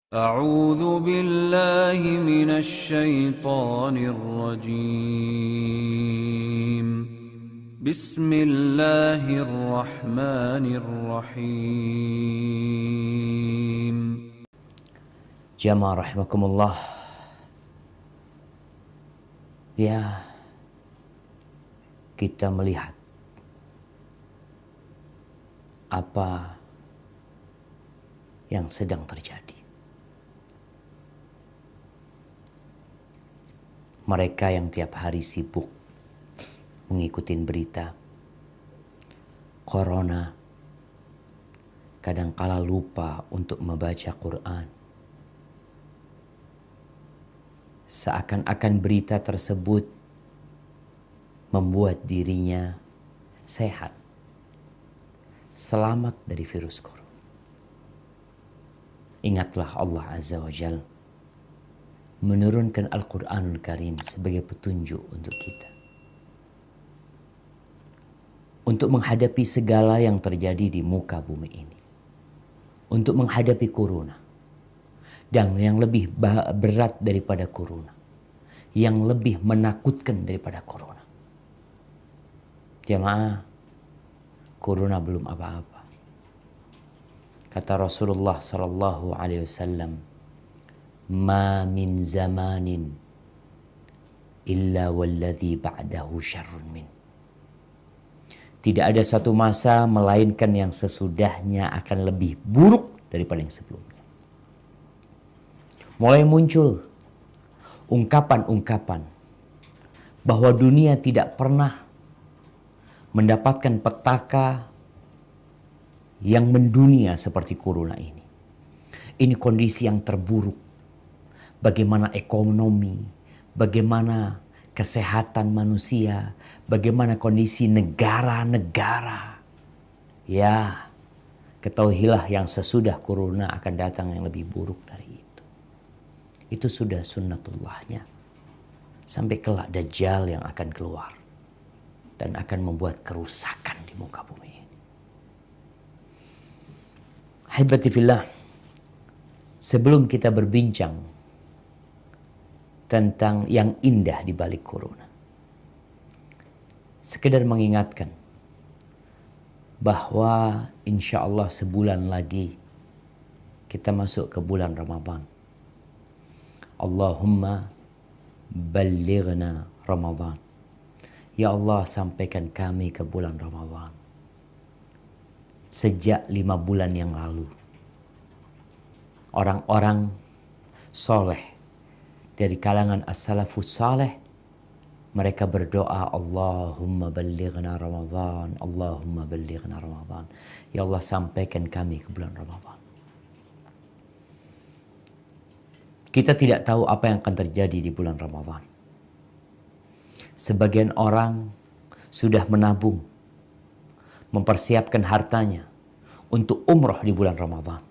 أعوذ بالله من الشيطان الرجيم بسم الله الرحمن الرحيم. Jamaah rahimakumullah. Ya, kita melihat apa yang sedang terjadi. Mereka yang tiap hari sibuk mengikuti berita corona, kadangkala lupa untuk membaca Quran. Seakan-akan berita tersebut membuat dirinya sehat, selamat dari virus corona. Ingatlah Allah Azza wa Jalla menurunkan Al-Quranul Karim sebagai petunjuk untuk kita, untuk menghadapi segala yang terjadi di muka bumi ini, untuk menghadapi corona. Dan yang lebih berat daripada corona, yang lebih menakutkan daripada corona, jamaah, corona belum apa-apa. Kata Rasulullah sallallahu alaihi wasallam, "Ma min zamanin illa walladhi ba'dahu syarrun min." Tidak ada satu masa melainkan yang sesudahnya akan lebih buruk daripada yang sebelumnya. Mulai muncul ungkapan-ungkapan bahwa dunia tidak pernah mendapatkan petaka yang mendunia seperti corona ini. Ini kondisi yang terburuk. Bagaimana ekonomi, bagaimana kesehatan manusia, bagaimana kondisi negara-negara. Ya, ketahuilah yang sesudah corona akan datang yang lebih buruk dari itu. Itu sudah sunnatullahnya. Sampai kelak Dajjal yang akan keluar dan akan membuat kerusakan di muka bumi ini. Haibati fillah, sebelum kita berbincang tentang yang indah di balik corona, sekedar mengingatkan bahwa insya Allah sebulan lagi kita masuk ke bulan Ramadan. Allahumma ballighna Ramadan. Ya Allah, sampaikan kami ke bulan Ramadan. Sejak 5 bulan yang lalu, orang-orang soleh dari kalangan as-salafus saleh, mereka berdoa, Allahumma ballighna Ramadan, Allahumma ballighna Ramadan. Ya Allah, sampaikan kami ke bulan Ramadan. Kita tidak tahu apa yang akan terjadi di bulan Ramadan. Sebagian orang sudah menabung, mempersiapkan hartanya untuk umroh di bulan Ramadan.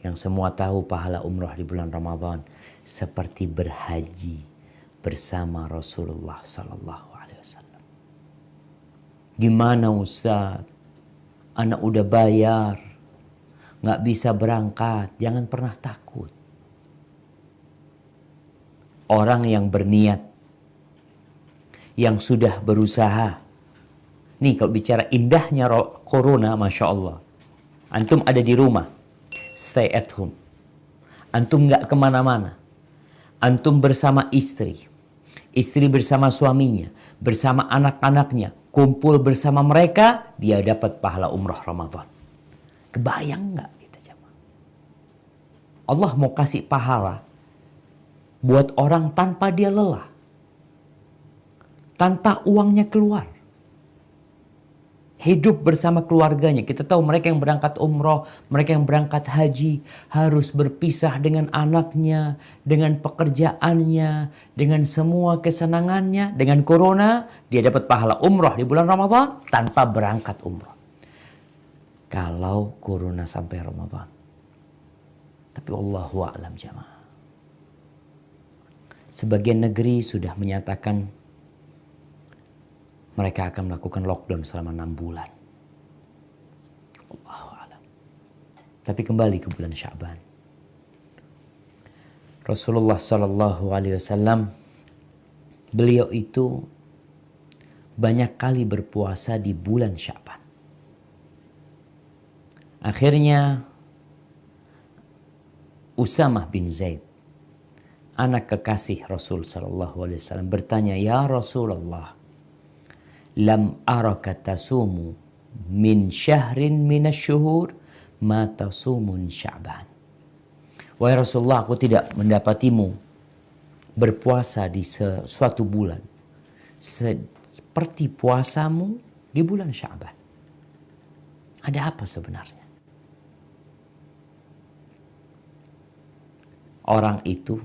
Yang semua tahu pahala umroh di bulan Ramadan seperti berhaji bersama Rasulullah sallallahu alaihi wasallam. Gimana Ustaz? Anak udah bayar, nggak bisa berangkat. Jangan pernah takut. Orang yang berniat, yang sudah berusaha. Nih kalau bicara indahnya corona, Masya Allah. Antum ada di rumah, stay at home. Antum nggak kemana-mana. Antum bersama istri. Istri bersama suaminya. Bersama anak-anaknya. Kumpul bersama mereka. Dia dapat pahala umrah Ramadan. Kebayang nggak kita jemaah? Allah mau kasih pahala buat orang tanpa dia lelah. Tanpa uangnya keluar. Hidup bersama keluarganya. Kita tahu mereka yang berangkat umroh, mereka yang berangkat haji harus berpisah dengan anaknya, dengan pekerjaannya, dengan semua kesenangannya. Dengan corona, dia dapat pahala umroh di bulan Ramadan tanpa berangkat umroh. Kalau corona sampai Ramadan. Tapi wallahu a'lam jamaah. Sebagian negeri sudah menyatakan mereka akan melakukan lockdown selama 6 bulan. Allahu Tapi kembali ke bulan Sya'ban. Rasulullah Sallallahu Alaihi Wasallam, beliau itu banyak kali berpuasa di bulan Sya'ban. Akhirnya Usamah bin Zaid, anak kekasih Rasul Sallallahu Alaihi Wasallam, bertanya, "Ya Rasulullah, lam araka tasumu min syahrin minasyuhur ma tasumun Sya'ban." Wahai Rasulullah, aku tidak mendapatimu berpuasa di suatu bulan seperti puasamu di bulan Sya'ban. Ada apa sebenarnya? Orang itu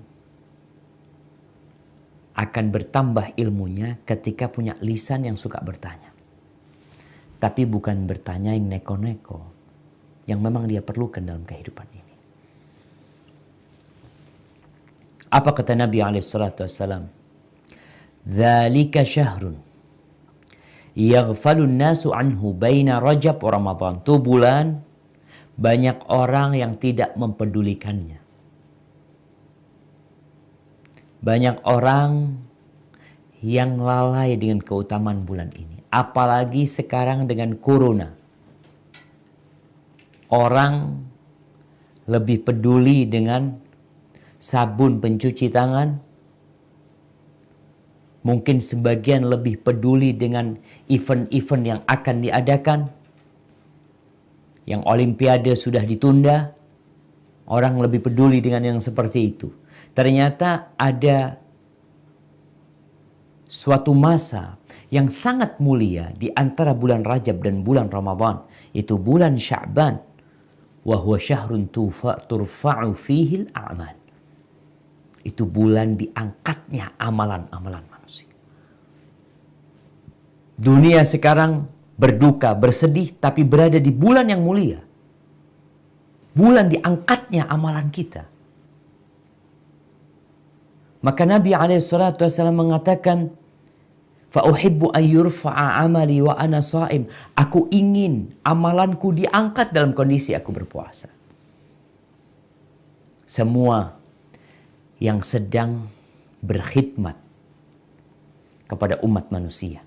akan bertambah ilmunya ketika punya lisan yang suka bertanya. Tapi bukan bertanya yang neko-neko, yang memang dia perlukan dalam kehidupan ini. Apa kata Nabi SAW? "Dzalika syahrun yaghfalun nasu anhu baina Rajab wa Ramadan." Itu bulan banyak orang yang tidak mempedulikannya. Banyak orang yang lalai dengan keutamaan bulan ini. Apalagi sekarang dengan corona. Orang lebih peduli dengan sabun pencuci tangan. Mungkin sebagian lebih peduli dengan event-event yang akan diadakan. Yang Olimpiade sudah ditunda. Orang lebih peduli dengan yang seperti itu. Ternyata ada suatu masa yang sangat mulia di antara bulan Rajab dan bulan Ramadan. Itu bulan Sya'ban. Wa huwa syahrun turfa'u fihil a'mal. Itu bulan diangkatnya amalan-amalan manusia. Dunia sekarang berduka, bersedih, tapi berada di bulan yang mulia. Bulan diangkatnya amalan kita. Maka Nabi SAW mengatakan, "Fa'uhibbu an yurfa'a amali wa ana sha'im." Aku ingin amalanku diangkat dalam kondisi aku berpuasa. Semua yang sedang berkhidmat kepada umat manusia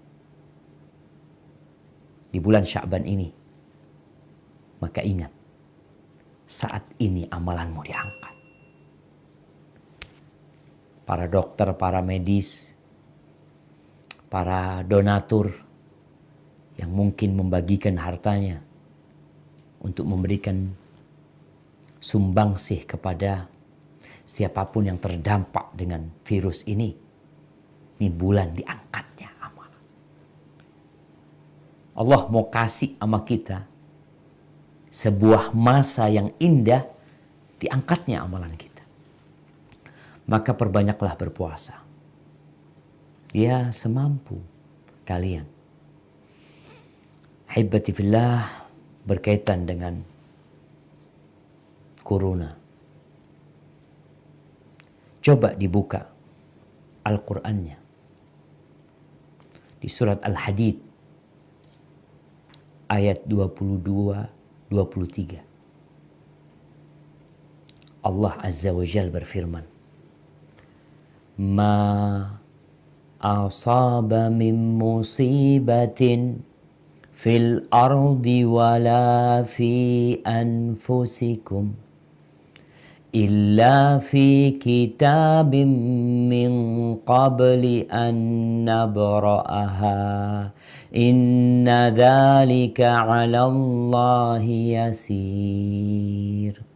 di bulan Sya'ban ini, maka ingat, saat ini amalanmu diangkat. Para dokter, para medis, para donatur yang mungkin membagikan hartanya untuk memberikan sumbangsih kepada siapapun yang terdampak dengan virus ini. Ini bulan diangkatnya amalan. Allah mau kasih sama kita sebuah masa yang indah, diangkatnya amalan kita. Maka perbanyaklah berpuasa. Ya, semampu kalian. Hibbati fillah, berkaitan dengan corona. Coba dibuka Al-Qur'annya. Di surat Al-Hadid ayat 22-23. Allah Azza wa Jalla berfirman, "Ma asaba min musibatin fil ardi wala fi anfusikum illa fi kitabim min qabli an nabra'aha inna dhalika 'ala Allahi yasir."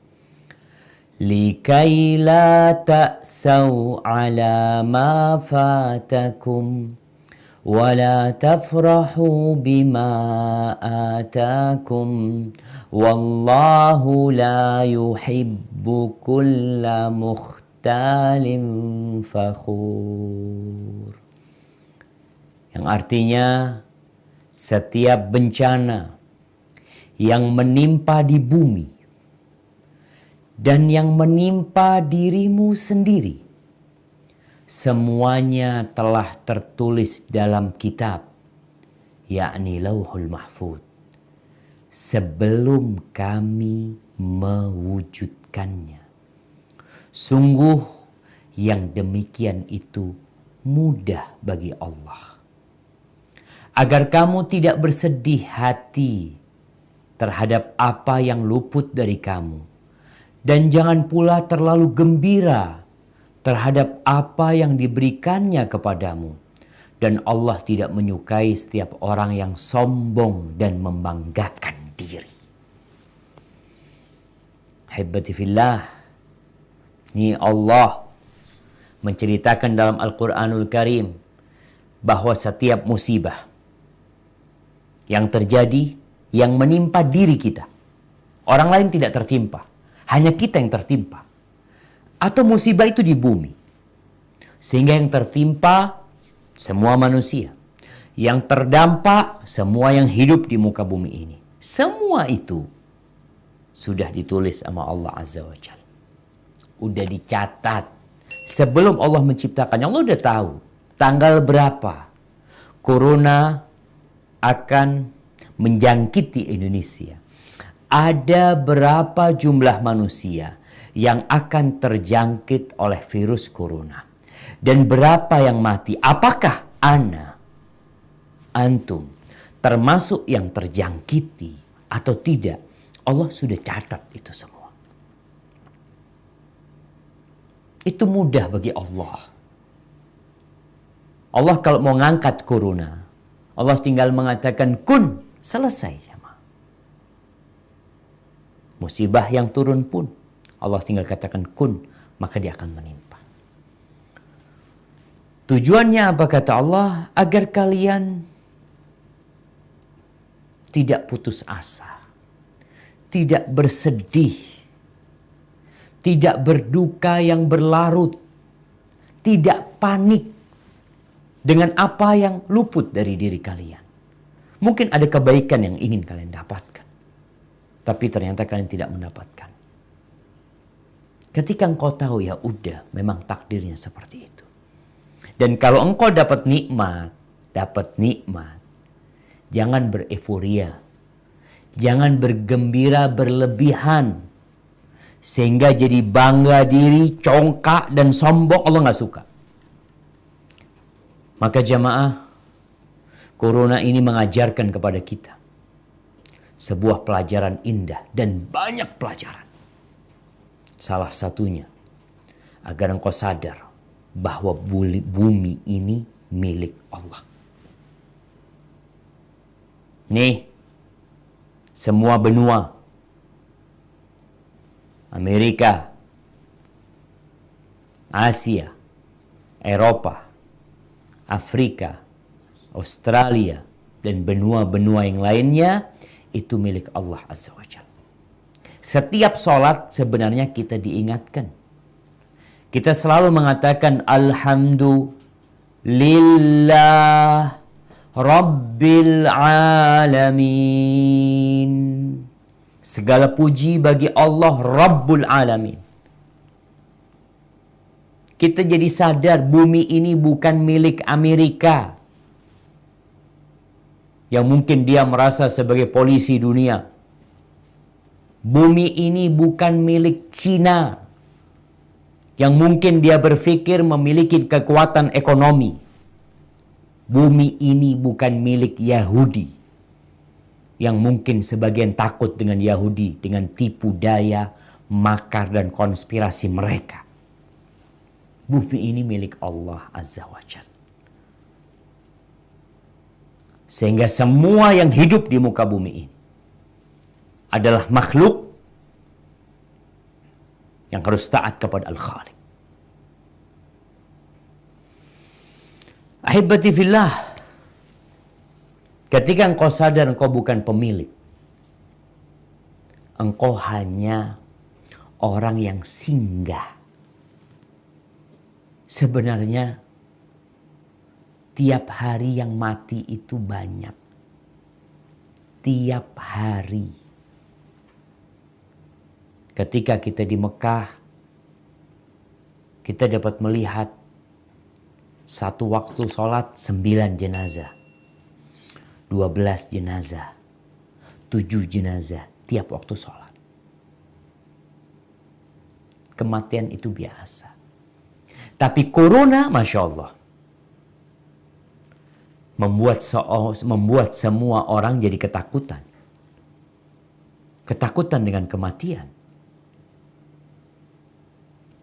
Likai la ta'saw ala ma fatakum wa la tafrahu bima atakum wallahu la yuhibbu kulla mukhtalin fakhur. Yang artinya setiap bencana yang menimpa di bumi dan yang menimpa dirimu sendiri, semuanya telah tertulis dalam kitab, yakni Lauhul Mahfuz, sebelum kami mewujudkannya. Sungguh yang demikian itu mudah bagi Allah. Agar kamu tidak bersedih hati terhadap apa yang luput dari kamu. Dan jangan pula terlalu gembira terhadap apa yang diberikannya kepadamu. Dan Allah tidak menyukai setiap orang yang sombong dan membanggakan diri. Hibbati fillah. Ini Allah menceritakan dalam Al-Quranul Karim bahwa setiap musibah yang terjadi, yang menimpa diri kita, orang lain tidak tertimpa, hanya kita yang tertimpa. Atau musibah itu di bumi, sehingga yang tertimpa semua manusia, yang terdampak semua yang hidup di muka bumi ini. Semua itu sudah ditulis sama Allah Azza wa Jalla. Udah dicatat. Sebelum Allah menciptakannya, Allah udah tahu tanggal berapa corona akan menjangkiti Indonesia. Ada berapa jumlah manusia yang akan terjangkit oleh virus corona. Dan berapa yang mati. Apakah antum termasuk yang terjangkiti atau tidak? Allah sudah catat itu semua. Itu mudah bagi Allah. Allah kalau mau ngangkat corona, Allah tinggal mengatakan kun, selesai jemaah. Musibah yang turun pun Allah tinggal katakan kun, maka dia akan menimpa. Tujuannya apa kata Allah? Agar kalian tidak putus asa, tidak bersedih, tidak berduka yang berlarut, tidak panik dengan apa yang luput dari diri kalian. Mungkin ada kebaikan yang ingin kalian dapatkan, tapi ternyata kalian tidak mendapatkan. Ketika engkau tahu, ya udah, memang takdirnya seperti itu. Dan kalau engkau dapat nikmat, jangan bereforia, jangan bergembira berlebihan, sehingga jadi bangga diri, congkak, dan sombong. Allah nggak suka. Maka jamaah, corona ini mengajarkan kepada kita sebuah pelajaran indah dan banyak pelajaran. Salah satunya, agar engkau sadar bahwa bumi ini milik Allah. Nih, semua benua, Amerika, Asia, Eropa, Afrika, Australia, dan benua-benua yang lainnya itu milik Allah Azza wa Jalla. Setiap sholat sebenarnya kita diingatkan. Kita selalu mengatakan Alhamdulillah Rabbil Alamin. Segala puji bagi Allah Rabbul Alamin. Kita jadi sadar bumi ini bukan milik Amerika, yang mungkin dia merasa sebagai polisi dunia. Bumi ini bukan milik Cina, yang mungkin dia berpikir memiliki kekuatan ekonomi. Bumi ini bukan milik Yahudi, yang mungkin sebagian takut dengan Yahudi, dengan tipu daya, makar, dan konspirasi mereka. Bumi ini milik Allah Azza wa Jalla. Sehingga semua yang hidup di muka bumi ini adalah makhluk yang harus taat kepada Al-Khaliq. Ahibati fillah, ketika engkau sadar engkau bukan pemilik, engkau hanya orang yang singgah. Sebenarnya tiap hari yang mati itu banyak. Tiap hari. Ketika kita di Mekah, kita dapat melihat satu waktu sholat 9 jenazah, 12 jenazah, 7 jenazah tiap waktu sholat. kematian itu biasa. Tapi corona, Masya Allah, membuat semua orang jadi ketakutan. Ketakutan dengan kematian.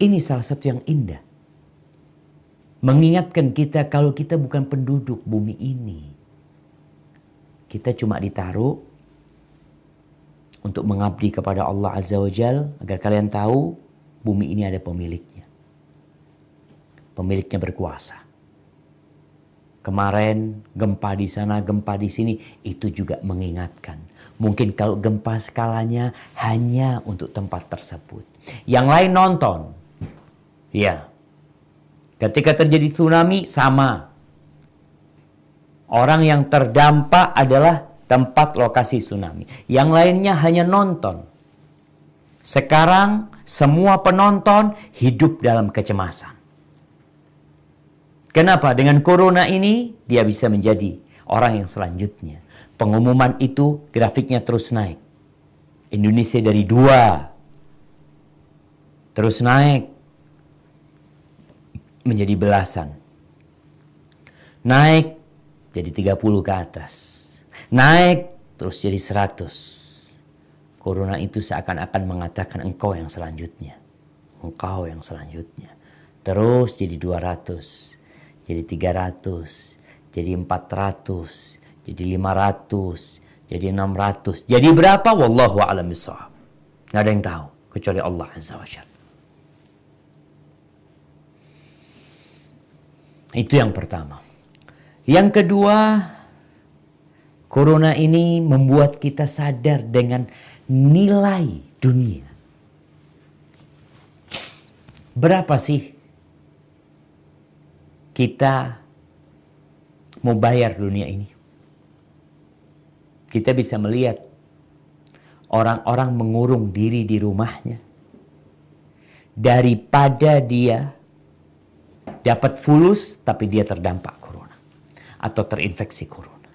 Ini salah satu yang indah. Mengingatkan kita kalau kita bukan penduduk bumi ini. Kita cuma ditaruh untuk mengabdi kepada Allah Azza wa Jal, agar kalian tahu bumi ini ada pemiliknya. Pemiliknya berkuasa. Kemarin gempa di sana, gempa di sini, itu juga mengingatkan. Mungkin kalau gempa skalanya hanya untuk tempat tersebut. Yang lain nonton. Ya. Ketika terjadi tsunami, sama. Orang yang terdampak adalah tempat lokasi tsunami. Yang lainnya hanya nonton. Sekarang semua penonton hidup dalam kecemasan. Kenapa? Dengan corona ini dia bisa menjadi orang yang selanjutnya. Pengumuman itu grafiknya terus naik. Indonesia dari 2 terus naik menjadi belasan. Naik jadi 30 ke atas. Naik terus jadi 100. Corona itu seakan-akan mengatakan engkau yang selanjutnya. Engkau yang selanjutnya. Terus jadi 200. Jadi 300, jadi 400, jadi 500, jadi 600. Jadi berapa? Wallahu a'lam bishawab. Nggak ada yang tahu kecuali Allah Azza wa Jalla. Itu yang pertama. Yang kedua, corona ini membuat kita sadar dengan nilai dunia. Berapa sih kita mau bayar dunia ini? Kita bisa melihat orang-orang mengurung diri di rumahnya daripada dia dapat fulus tapi dia terdampak corona atau terinfeksi corona.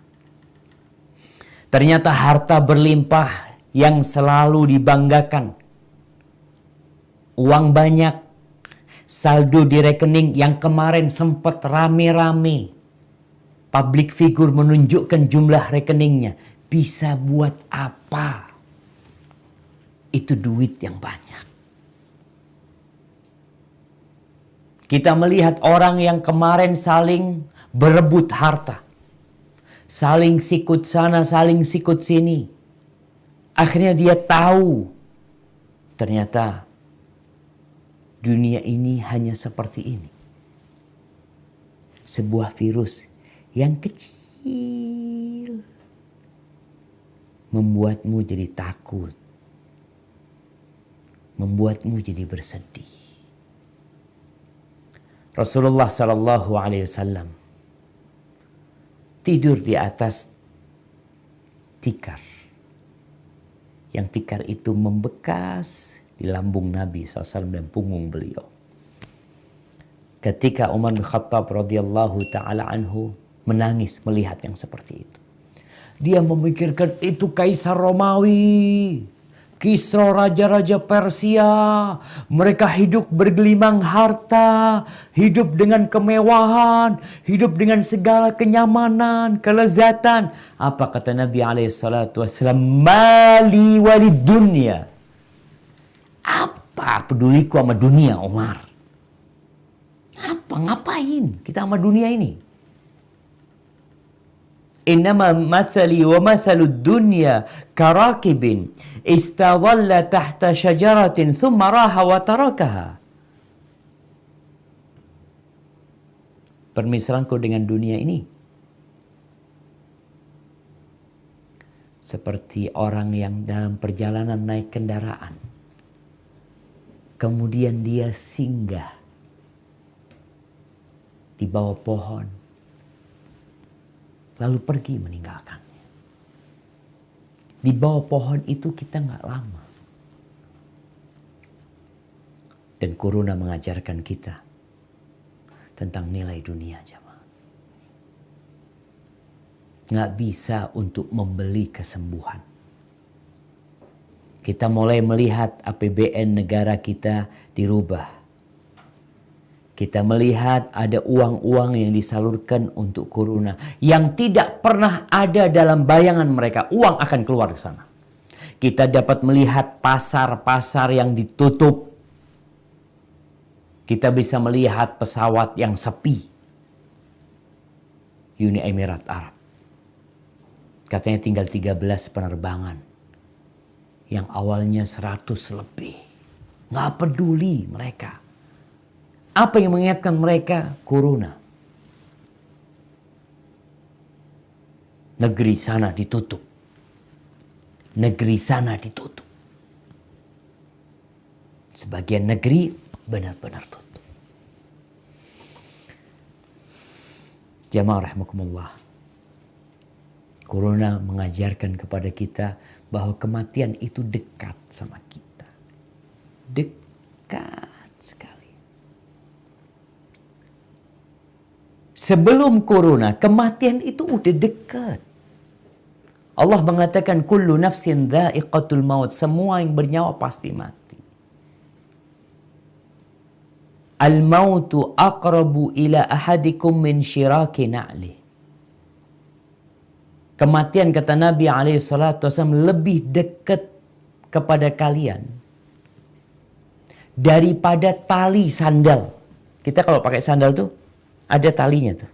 Ternyata harta berlimpah yang selalu dibanggakan, uang banyak, saldo di rekening yang kemarin sempat rame-rame, public figure menunjukkan jumlah rekeningnya, bisa buat apa? Itu duit yang banyak. Kita melihat orang yang kemarin saling berebut harta, saling sikut sana, saling sikut sini. Akhirnya dia tahu ternyata dunia ini hanya seperti ini. Sebuah virus yang kecil membuatmu jadi takut, membuatmu jadi bersedih. Rasulullah Sallallahu Alaihi Wasallam tidur di atas tikar. Yang tikar itu membekas di lambung Nabi SAW dan punggung beliau. Ketika Umar bin Khattab radhiyallahu ta'ala anhu menangis melihat yang seperti itu. Dia memikirkan itu Kaisar Romawi, Kisra raja-raja Persia. Mereka hidup bergelimang harta, hidup dengan kemewahan, hidup dengan segala kenyamanan, kelezatan. Apa kata Nabi SAW? Mali walid dunya. Apa peduliku sama dunia, Umar? Apa? Ngapain kita sama dunia ini? Innama mathali wa mathalud dunya karakibin istadhalla tahta syajaratin thumma raha wa tarakaha. Permisalanku dengan dunia ini seperti orang yang dalam perjalanan naik kendaraan, kemudian dia singgah di bawah pohon, lalu pergi meninggalkannya. Di bawah pohon itu kita nggak lama. Dan corona mengajarkan kita tentang nilai dunia, jemaah. Nggak bisa untuk membeli kesembuhan. Kita mulai melihat APBN negara kita dirubah. Kita melihat ada uang-uang yang disalurkan untuk corona yang tidak pernah ada dalam bayangan mereka. Uang akan keluar ke sana. Kita dapat melihat pasar-pasar yang ditutup. Kita bisa melihat pesawat yang sepi. Uni Emirat Arab. Katanya tinggal 13 penerbangan. Yang awalnya 100 lebih. Nggak peduli mereka. Apa yang mengingatkan mereka? Corona. Negeri sana ditutup. Negeri sana ditutup. Sebagian negeri benar-benar tutup. Jamaah rahimakumullah. Corona mengajarkan kepada kita bahwa kematian itu dekat sama kita. Dekat sekali. Sebelum corona, kematian itu udah dekat. Allah mengatakan kullu nafsin dha'iqatul maut, semua yang bernyawa pasti mati. Al mautu aqrabu ila ahadikum min syiraki na'li. Kematian kata Nabi SAW lebih dekat kepada kalian daripada tali sandal. Kita kalau pakai sandal tuh ada talinya tuh.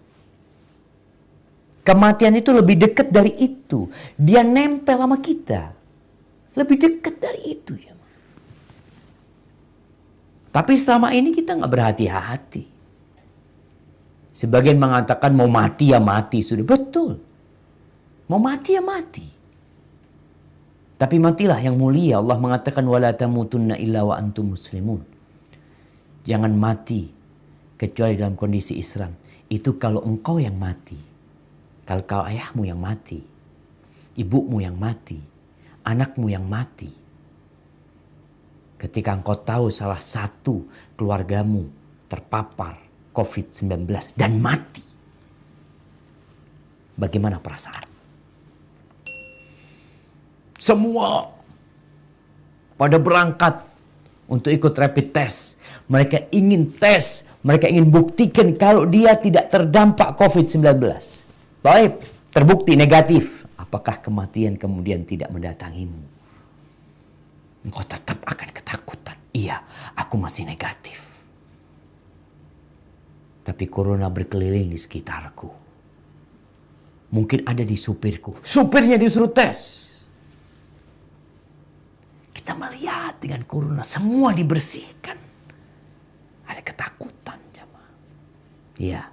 Kematian itu lebih dekat dari itu. Dia nempel sama kita. Lebih dekat dari itu ya. Tapi selama ini kita nggak berhati-hati. Sebagian mengatakan mau mati ya mati sudah. Betul. Mau mati ya mati. Tapi matilah yang mulia. Allah mengatakan wala tamutunna illa wa antum muslimun. Jangan mati kecuali dalam kondisi Islam. Itu kalau engkau yang mati. Kalau ayahmu yang mati. Ibumu yang mati. Anakmu yang mati. Ketika engkau tahu salah satu keluargamu terpapar COVID-19 dan mati. Bagaimana perasaan? Semua pada berangkat untuk ikut rapid test. Mereka ingin tes. Mereka ingin buktikan kalau dia tidak terdampak COVID-19. Baik, terbukti negatif. Apakah kematian kemudian tidak mendatangimu? Engkau tetap akan ketakutan. Iya, aku masih negatif. Tapi corona berkeliling di sekitarku. Mungkin ada di supirku. Supirnya disuruh tes. Kita melihat dengan corona semua dibersihkan. Ada ketakutan jamaah. Iya.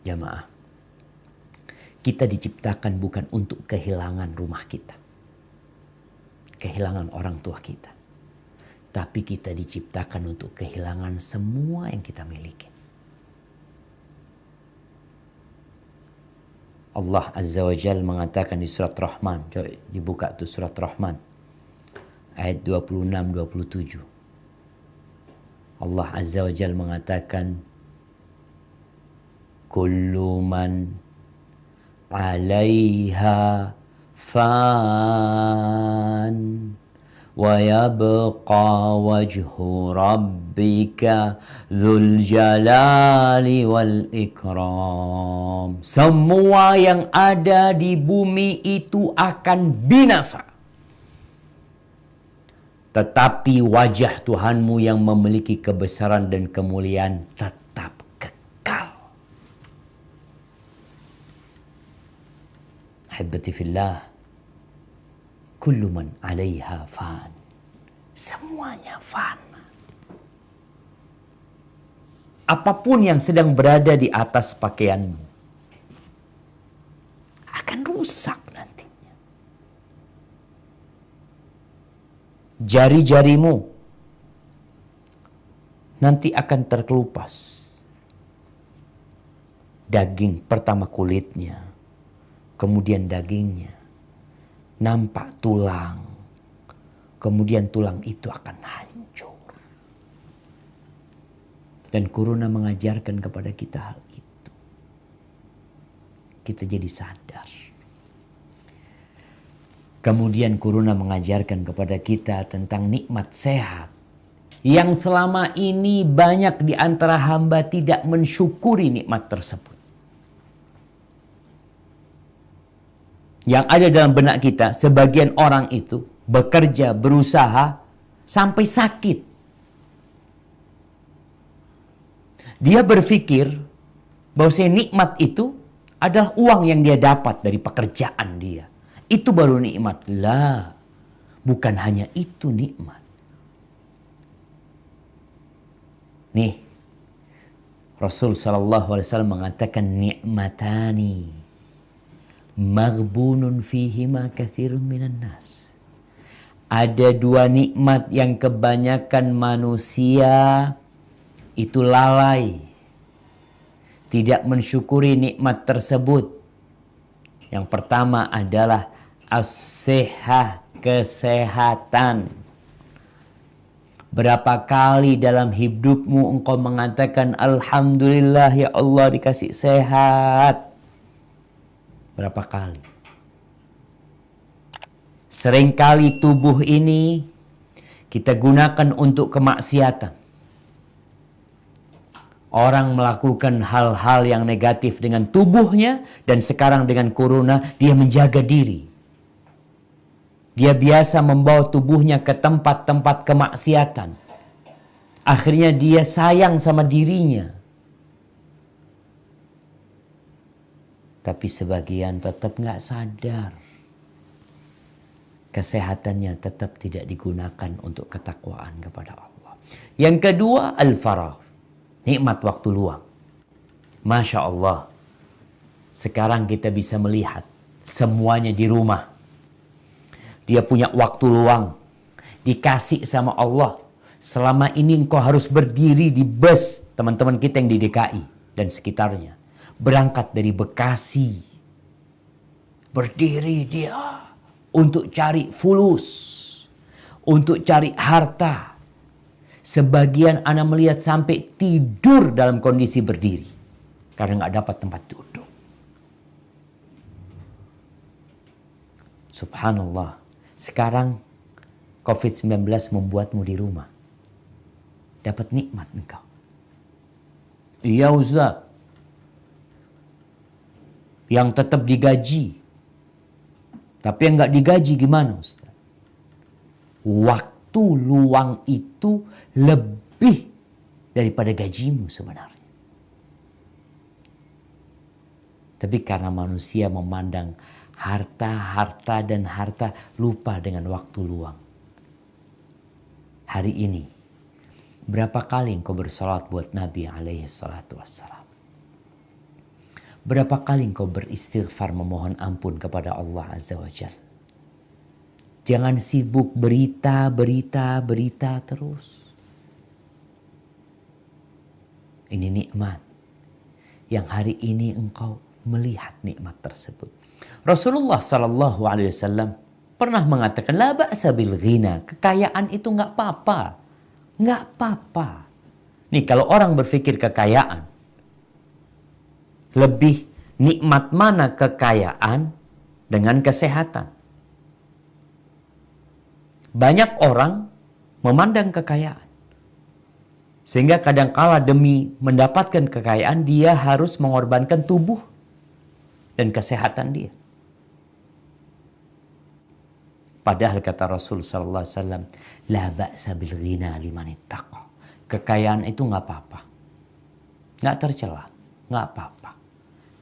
Jamaah. Kita diciptakan bukan untuk kehilangan rumah kita. Kehilangan orang tua kita. Tapi kita diciptakan untuk kehilangan semua yang kita miliki. Allah Azza wa Jal mengatakan di surat Rahman. Coba dibuka tuh surat Rahman. Ayat 26-27. Allah Azza wa Jal mengatakan. Kullu man 'alaiha fan. وَيَبْقَى وَجْهُ رَبِّكَ ذُو الْجَلَالِ وَالْإِكْرَامِ. Semua yang ada di bumi itu akan binasa. Tetapi wajah Tuhanmu yang memiliki kebesaran dan kemuliaan tetap kekal. Habbati fillah. Kullu man 'alaiha fan. Semuanya fana. Apapun yang sedang berada di atas pakaianmu akan rusak nantinya. Jari-jarimu nanti akan terkelupas. Daging pertama kulitnya, kemudian dagingnya. Nampak tulang. Kemudian tulang itu akan hancur. Dan corona mengajarkan kepada kita hal itu. Kita jadi sadar. Kemudian corona mengajarkan kepada kita tentang nikmat sehat. Yang selama ini banyak di antara hamba tidak mensyukuri nikmat tersebut. Yang ada dalam benak kita, sebagian orang itu bekerja, berusaha, sampai sakit. Dia berpikir bahwa nikmat itu adalah uang yang dia dapat dari pekerjaan dia. Itu baru nikmat. Lah, bukan hanya itu nikmat. Nih, Rasul SAW mengatakan nikmatani maghbunun fihima katsirun minan nas. Ada dua nikmat yang kebanyakan manusia itu lalai, tidak mensyukuri nikmat tersebut. Yang pertama adalah as-sihah, kesehatan. Berapa kali dalam hidupmu engkau mengatakan alhamdulillah ya Allah dikasih sehat? Berapa kali? Seringkali tubuh ini kita gunakan untuk kemaksiatan. Orang melakukan hal-hal yang negatif dengan tubuhnya, dan sekarang dengan corona dia menjaga diri. Dia biasa membawa tubuhnya ke tempat-tempat kemaksiatan. Akhirnya dia sayang sama dirinya. Tapi sebagian tetap nggak sadar. Kesehatannya tetap tidak digunakan untuk ketakwaan kepada Allah. Yang kedua, al-faragh. Nikmat waktu luang. Masya Allah. Sekarang kita bisa melihat semuanya di rumah. Dia punya waktu luang. Dikasih sama Allah. Selama ini engkau harus berdiri di bus. Teman-teman kita yang di DKI dan sekitarnya. Berangkat dari Bekasi. Berdiri dia. Untuk cari fulus. Untuk cari harta. Sebagian anak melihat sampai tidur dalam kondisi berdiri. Karena nggak dapat tempat duduk. Subhanallah. Sekarang COVID-19 membuatmu di rumah. Dapat nikmat engkau. Iya Ustaz. Yang tetap digaji. Tapi yang nggak digaji gimana Ustaz? Waktu luang itu lebih daripada gajimu sebenarnya. Tapi karena manusia memandang harta, dan harta, lupa dengan waktu luang. Hari ini, berapa kali engkau bersalat buat Nabi alaihi salatu wassalam? Berapa kali engkau beristighfar memohon ampun kepada Allah Azza wa Jalla? Jangan sibuk berita terus. Ini nikmat yang hari ini engkau melihat nikmat tersebut. Rasulullah Sallallahu Alaihi Wasallam pernah mengatakan, la ba'sa bil ghina. Kekayaan itu nggak apa-apa, nggak apa-apa. Nih kalau orang berpikir kekayaan, lebih nikmat mana kekayaan dengan kesehatan? Banyak orang memandang kekayaan. Sehingga kadangkala demi mendapatkan kekayaan, dia harus mengorbankan tubuh dan kesehatan dia. Padahal kata Rasul sallallahu alaihi wasallam, la ba'sa bil ghina liman ittaqa. Kekayaan itu nggak apa-apa. Nggak tercela, nggak apa-apa.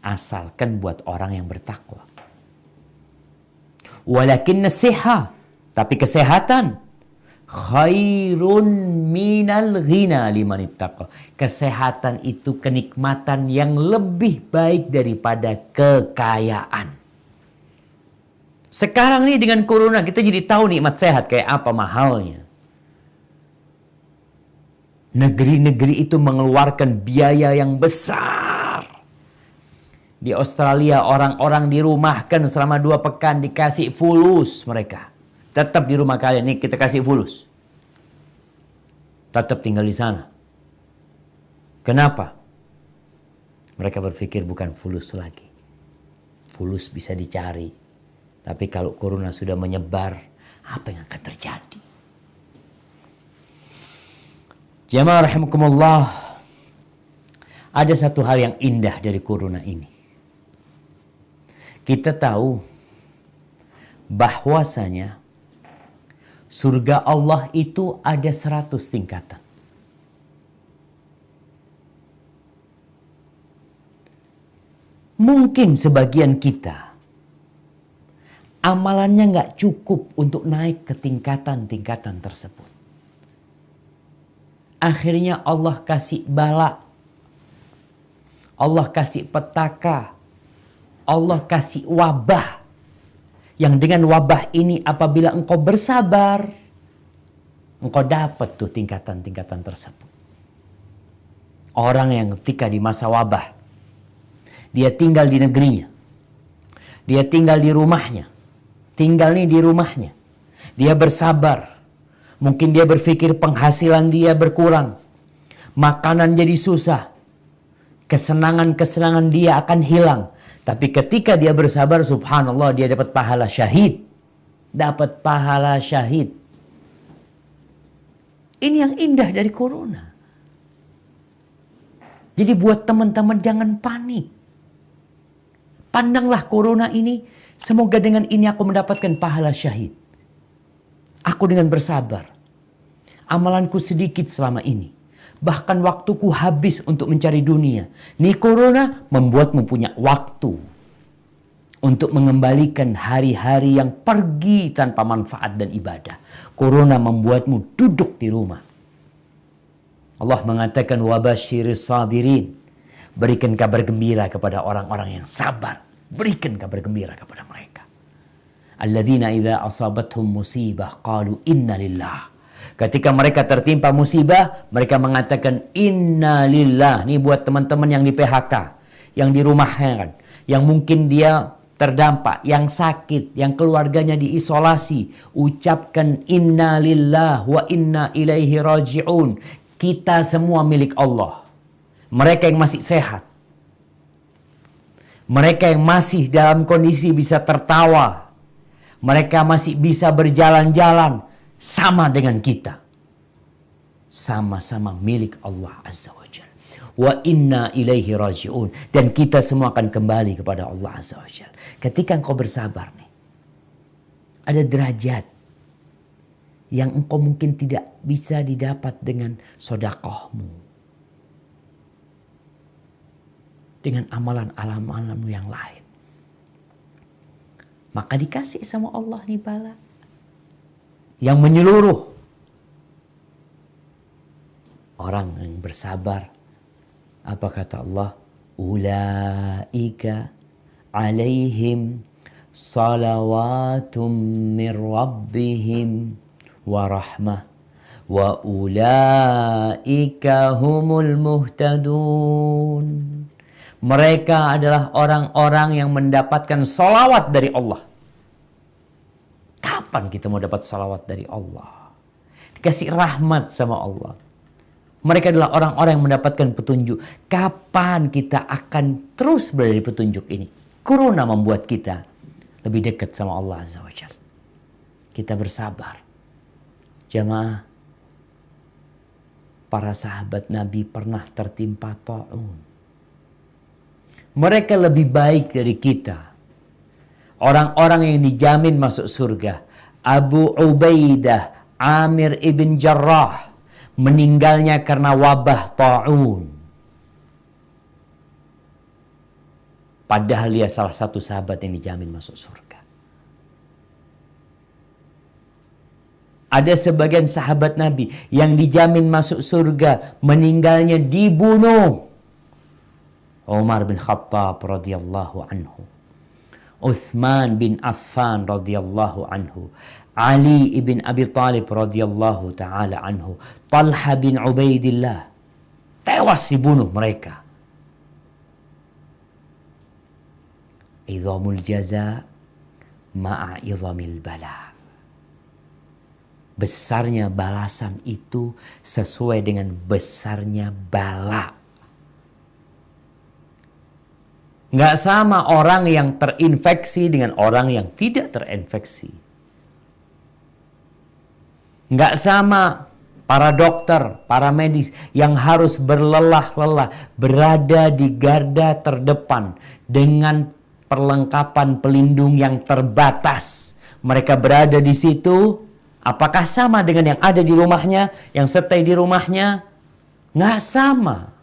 Asalkan buat orang yang bertakwa. Walakin nasiha, tapi kesehatan khairun minal ghina liman ittaqa. Kesehatan itu kenikmatan yang lebih baik daripada kekayaan. Sekarang nih dengan corona kita jadi tahu nikmat sehat kayak apa mahalnya. Negeri-negeri itu mengeluarkan biaya yang besar. Di Australia orang-orang dirumahkan selama 2 pekan, dikasih fulus mereka. Tetap di rumah kalian, nih kita kasih fulus. Tetap tinggal di sana. Kenapa? Mereka berpikir bukan fulus lagi. Fulus bisa dicari. Tapi kalau corona sudah menyebar, apa yang akan terjadi? Jamaah rahimakumullah, ada satu hal yang indah dari corona ini. Kita tahu bahwasanya surga Allah itu ada 100 tingkatan. Mungkin sebagian kita amalannya nggak cukup untuk naik ke tingkatan-tingkatan tersebut. Akhirnya Allah kasih bala, Allah kasih petaka, Allah kasih wabah. Yang dengan wabah ini apabila engkau bersabar, engkau dapat tuh tingkatan-tingkatan tersebut. Orang yang ketika di masa wabah, dia tinggal di negerinya, dia tinggal di rumahnya, tinggal nih di rumahnya, dia bersabar. Mungkin dia berpikir penghasilan dia berkurang, makanan jadi susah, kesenangan-kesenangan dia akan hilang. Tapi ketika dia bersabar, subhanallah, dia dapat pahala syahid. Dapat pahala syahid. Ini yang indah dari corona. Jadi buat teman-teman jangan panik. Pandanglah corona ini, semoga dengan ini aku mendapatkan pahala syahid. Aku dengan bersabar. Amalanku sedikit selama ini. Bahkan waktuku habis untuk mencari dunia. Nih corona membuatmu punya waktu untuk mengembalikan hari-hari yang pergi tanpa manfaat dan ibadah. Corona membuatmu duduk di rumah. Allah mengatakan wabasyiris sabirin. Berikan kabar gembira kepada orang-orang yang sabar. Berikan kabar gembira kepada mereka. Alladzina idza asabathum musibah qalu inna lillah. Ketika mereka tertimpa musibah, mereka mengatakan inna lillah. Ini buat teman-teman yang di PHK, yang di rumahnya, yang mungkin dia terdampak, yang sakit, yang keluarganya diisolasi. Ucapkan inna lillah wa inna ilaihi raji'un. Kita semua milik Allah. Mereka yang masih sehat, mereka yang masih dalam kondisi bisa tertawa, mereka masih bisa berjalan-jalan, sama dengan kita. Sama-sama milik Allah Azza wa Jalla. Wa inna ilaihi raji'un. Dan kita semua akan kembali kepada Allah Azza wa Jalla. Ketika engkau bersabar nih, ada derajat yang engkau mungkin tidak bisa didapat dengan sodakohmu, dengan amalan-amalanmu yang lain. Maka dikasih sama Allah nih bala yang menyeluruh. Orang yang bersabar, apa kata Allah? Ulaika alaihim salawatum min rabbihim wa rahmah wa ulaika humul muhtadun. Mereka adalah orang-orang yang mendapatkan salawat dari Allah. Kapan kita mau dapat salawat dari Allah? Dikasih rahmat sama Allah. Mereka adalah orang-orang yang mendapatkan petunjuk. Kapan kita akan terus berada di petunjuk ini? Corona membuat kita lebih dekat sama Allah Azza wa Jalla. Kita bersabar. Jamaah, para sahabat Nabi pernah tertimpa ta'un. Mereka lebih baik dari kita. Orang-orang yang dijamin masuk surga. Abu Ubaidah Amir ibn Jarrah meninggalnya karena wabah ta'un. Padahal dia salah satu sahabat yang dijamin masuk surga. Ada sebagian sahabat Nabi yang dijamin masuk surga, meninggalnya dibunuh. Umar bin Khattab radhiyallahu anhu, Uthman bin Affan radhiyallahu anhu, Ali ibn Abi Talib radhiyallahu taala anhu, Talha bin Ubaidillah, tewas dibunuh mereka. Idhamul jaza ma'a idhamil bala. Besarnya balasan itu sesuai dengan besarnya bala. Nggak sama orang yang terinfeksi dengan orang yang tidak terinfeksi. Nggak sama para dokter, para medis yang harus berlelah-lelah berada di garda terdepan dengan perlengkapan pelindung yang terbatas. Mereka berada di situ, apakah sama dengan yang ada di rumahnya, yang stay di rumahnya? Nggak sama.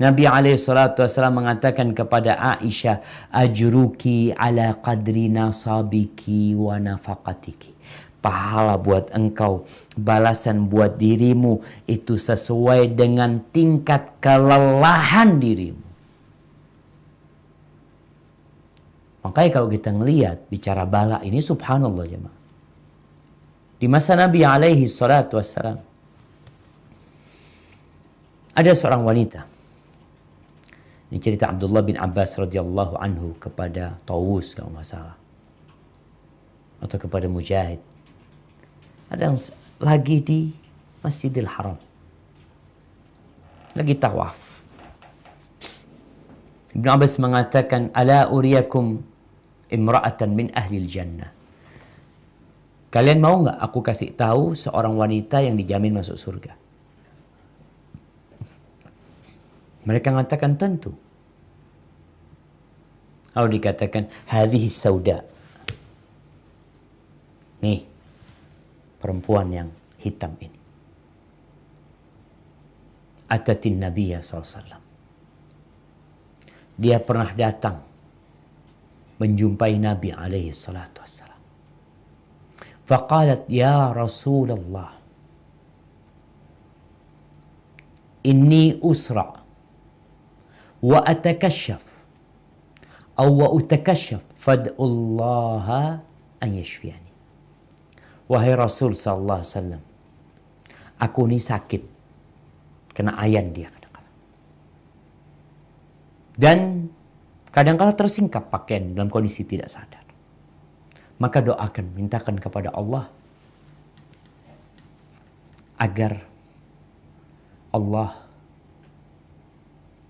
Nabi SAW mengatakan kepada Aisyah, ajruki ala qadri nasabiki wa nafaqatiki. Pahala buat engkau, balasan buat dirimu itu sesuai dengan tingkat kelelahan dirimu. Makanya kalau kita ngelihat bicara bala ini, subhanallah jemaah. Di masa Nabi SAW ada seorang wanita. Ini cerita Abdullah bin Abbas radhiyallahu anhu kepada Tawus kalau nggak salah, atau kepada Mujahid. Ada yang lagi di Masjidil Haram, lagi tawaf. Ibn Abbas mengatakan, ala uriyakum imra'atan min ahlil jannah. Kalian mau nggak aku kasih tahu seorang wanita yang dijamin masuk surga? Mereka mengatakan tentu. Lalu dikatakan, hadhihi sauda. Nih, perempuan yang hitam ini. Atatin Nabiya SAW. Dia pernah datang menjumpai Nabi SAW. Faqalat, ya Rasulullah, inni usra' wa atakashaf aw wa utakashaf fad'ullaha an yashfiyani. Wahai Rasul sallallahu alaihi wasallam, aku ini sakit kena ayan dia kadang-kadang. Dan kadang-kadang tersingkap pakaian dalam kondisi tidak sadar. Maka doakan, mintakan kepada Allah agar Allah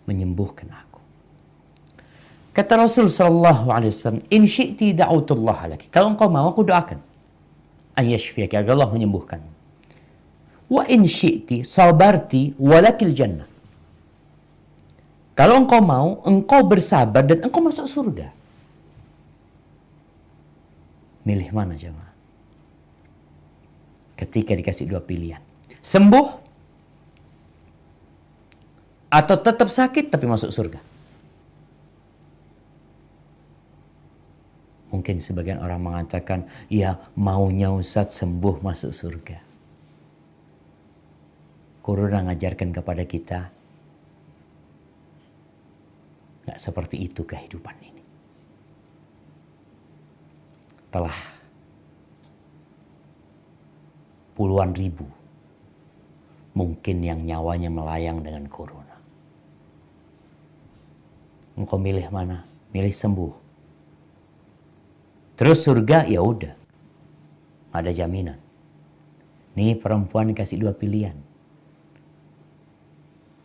menyembuhkan aku. Kata Rasul sallallahu alaihi wasallam, in syi'ti da'utullah laki. Kalau engkau mau, aku doakan an yashfiyaka, agar Allah menyembuhkan. Wa in syi'ti sabarti walakil jannah. Kalau engkau mau, engkau bersabar dan engkau masuk surga. Milih mana jemaah? Ketika dikasih dua pilihan, sembuh atau tetap sakit tapi masuk surga. Mungkin sebagian orang mengatakan, ya maunya Ustaz sembuh masuk surga. Corona ngajarkan kepada kita, nggak seperti itu kehidupan ini. Telah puluhan ribu mungkin yang nyawanya melayang dengan corona. Engkau milih mana? Milih sembuh. Terus surga, ya udah, ada jaminan. Nih perempuan kasih dua pilihan.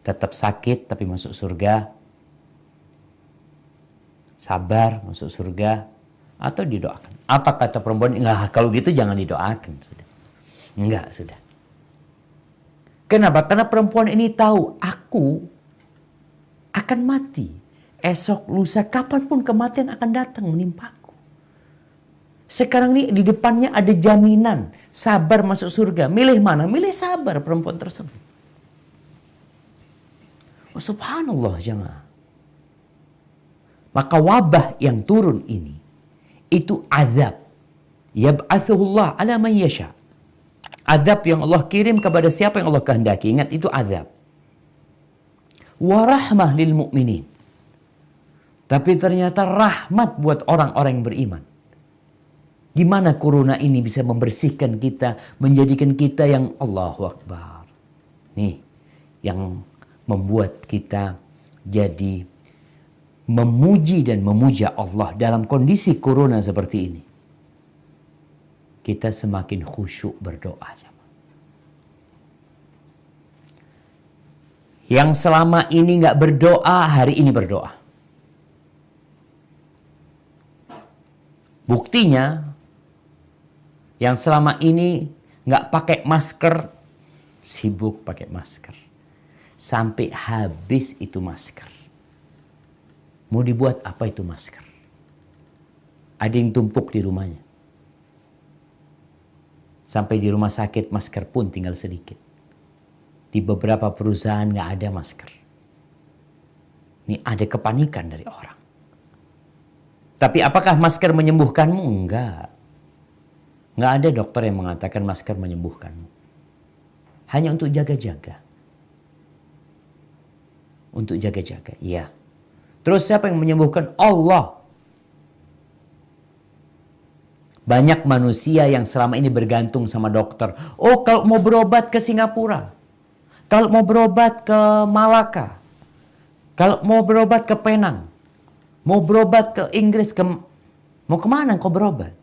Tetap sakit tapi masuk surga. Sabar masuk surga. Atau didoakan. Apa kata perempuan? Enggak, kalau gitu jangan didoakan. Sudah. Enggak, sudah. Kenapa? Karena perempuan ini tahu, aku akan mati. Esok, lusa, kapanpun kematian akan datang menimpaku. Sekarang ini di depannya ada jaminan. Sabar masuk surga. Milih mana? Milih sabar perempuan tersebut. Oh, subhanallah jemaah. Maka wabah yang turun ini, itu azab. Yab'athuhullah ala man yasha. Azab yang Allah kirim kepada siapa yang Allah kehendaki. Ingat, itu azab. Wa rahmah lil mu'minin. Tapi ternyata rahmat buat orang-orang yang beriman. Gimana corona ini bisa membersihkan kita, menjadikan kita yang Allahu Akbar. Nih, yang membuat kita jadi memuji dan memuja Allah dalam kondisi corona seperti ini. Kita semakin khusyuk berdoa. Yang selama ini nggak berdoa, hari ini berdoa. Buktinya, yang selama ini nggak pakai masker, sibuk pakai masker. Sampai habis itu masker. Mau dibuat apa itu masker? Ada yang tumpuk di rumahnya. Sampai di rumah sakit masker pun tinggal sedikit. Di beberapa perusahaan nggak ada masker. Ini ada kepanikan dari orang. Tapi apakah masker menyembuhkanmu? Enggak. Enggak ada dokter yang mengatakan masker menyembuhkanmu. Hanya untuk jaga-jaga. Untuk jaga-jaga, iya. Terus siapa yang menyembuhkan? Allah. Banyak manusia yang selama ini bergantung sama dokter. Oh, kalau mau berobat ke Singapura. Kalau mau berobat ke Malaka. Kalau mau berobat ke Penang. Mau berobat ke Inggris, mau kemana kau berobat?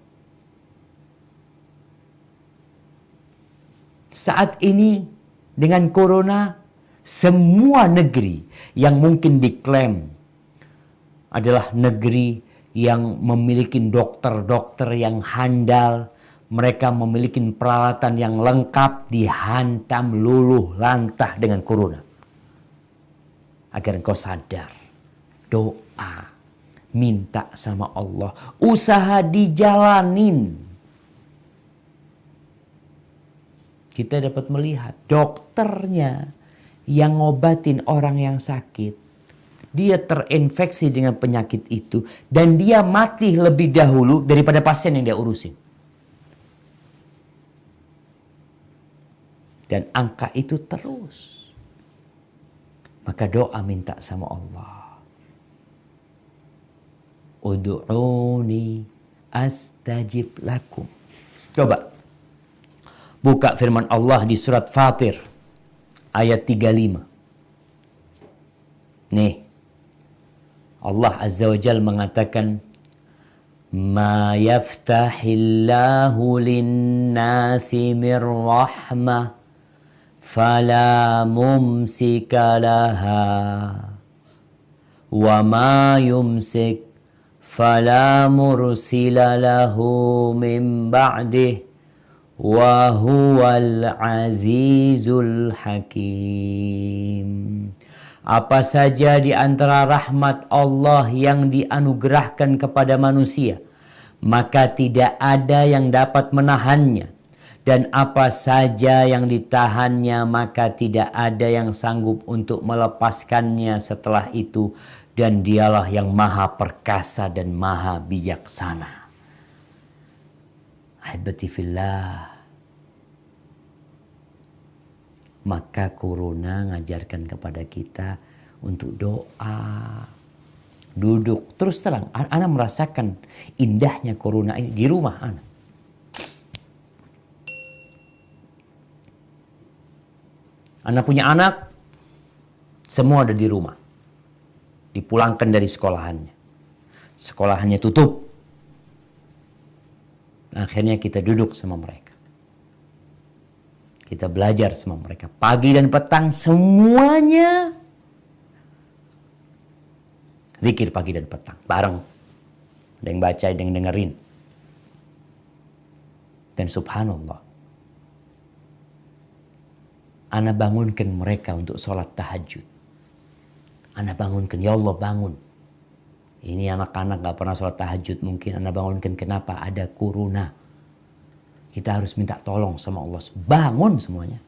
Saat ini dengan corona, semua negeri yang mungkin diklaim adalah negeri yang memiliki dokter-dokter yang handal, mereka memiliki peralatan yang lengkap, dihantam luluh lantah dengan corona. Agar engkau sadar, doa. Minta sama Allah. Usaha dijalanin. Kita dapat melihat dokternya yang ngobatin orang yang sakit. Dia terinfeksi dengan penyakit itu. Dan dia mati lebih dahulu daripada pasien yang dia urusin. Dan angka itu terus. Maka doa minta sama Allah. Ud'uni astajib lakum. Coba buka firman Allah di surat Fatir ayat 35. Nih, Allah Azza wa Jalla mengatakan, ma yaftahillahu linnasi min rahmah fala mumsika laha wa ma yumsik fala mursila lahu min ba'dih wa huwal azizul hakim. Apa saja di antara rahmat Allah yang dianugerahkan kepada manusia, maka tidak ada yang dapat menahannya. Dan apa saja yang ditahannya, maka tidak ada yang sanggup untuk melepaskannya setelah itu. Dan dialah yang maha perkasa dan maha bijaksana. Ahibati fillah. Maka corona ngajarkan kepada kita untuk doa. Duduk. Terus terang, ana merasakan indahnya corona ini di rumah ana. Ana punya anak, semua ada di rumah. Dipulangkan dari sekolahannya. Sekolahannya tutup. Akhirnya kita duduk sama mereka. Kita belajar sama mereka. Pagi dan petang semuanya zikir pagi dan petang. Bareng. Ada yang baca, ada yang dengerin. Dan subhanallah. Ana bangunkan mereka untuk sholat tahajud. Ana bangunkan, ya Allah bangun. Ini anak-anak gak pernah sholat tahajud. Mungkin ana bangunkan, kenapa? Ada corona. Kita harus minta tolong sama Allah. Bangun semuanya.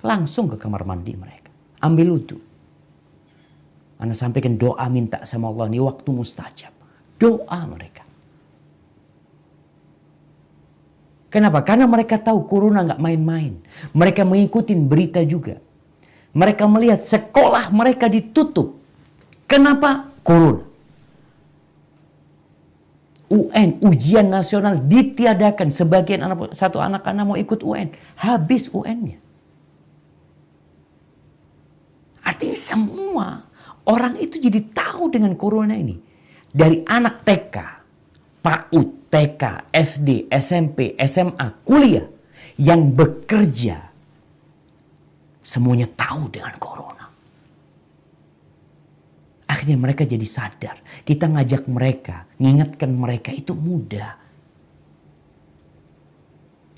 Langsung ke kamar mandi mereka. Ambil wudu. Ana sampaikan doa minta sama Allah. Ini waktu mustajab. Doa mereka. Kenapa? Karena mereka tahu corona gak main-main. Mereka mengikuti berita juga. Mereka melihat sekolah mereka ditutup. Kenapa? Corona. UN, ujian nasional ditiadakan. Sebagian satu anak-anak mau ikut UN. Habis UN-nya. Artinya semua orang itu jadi tahu dengan corona ini. Dari anak TK, PAUD, TK, SD, SMP, SMA, kuliah. Yang bekerja. Semuanya tahu dengan corona. Akhirnya mereka jadi sadar. Kita ngajak mereka, ngingatkan mereka itu mudah.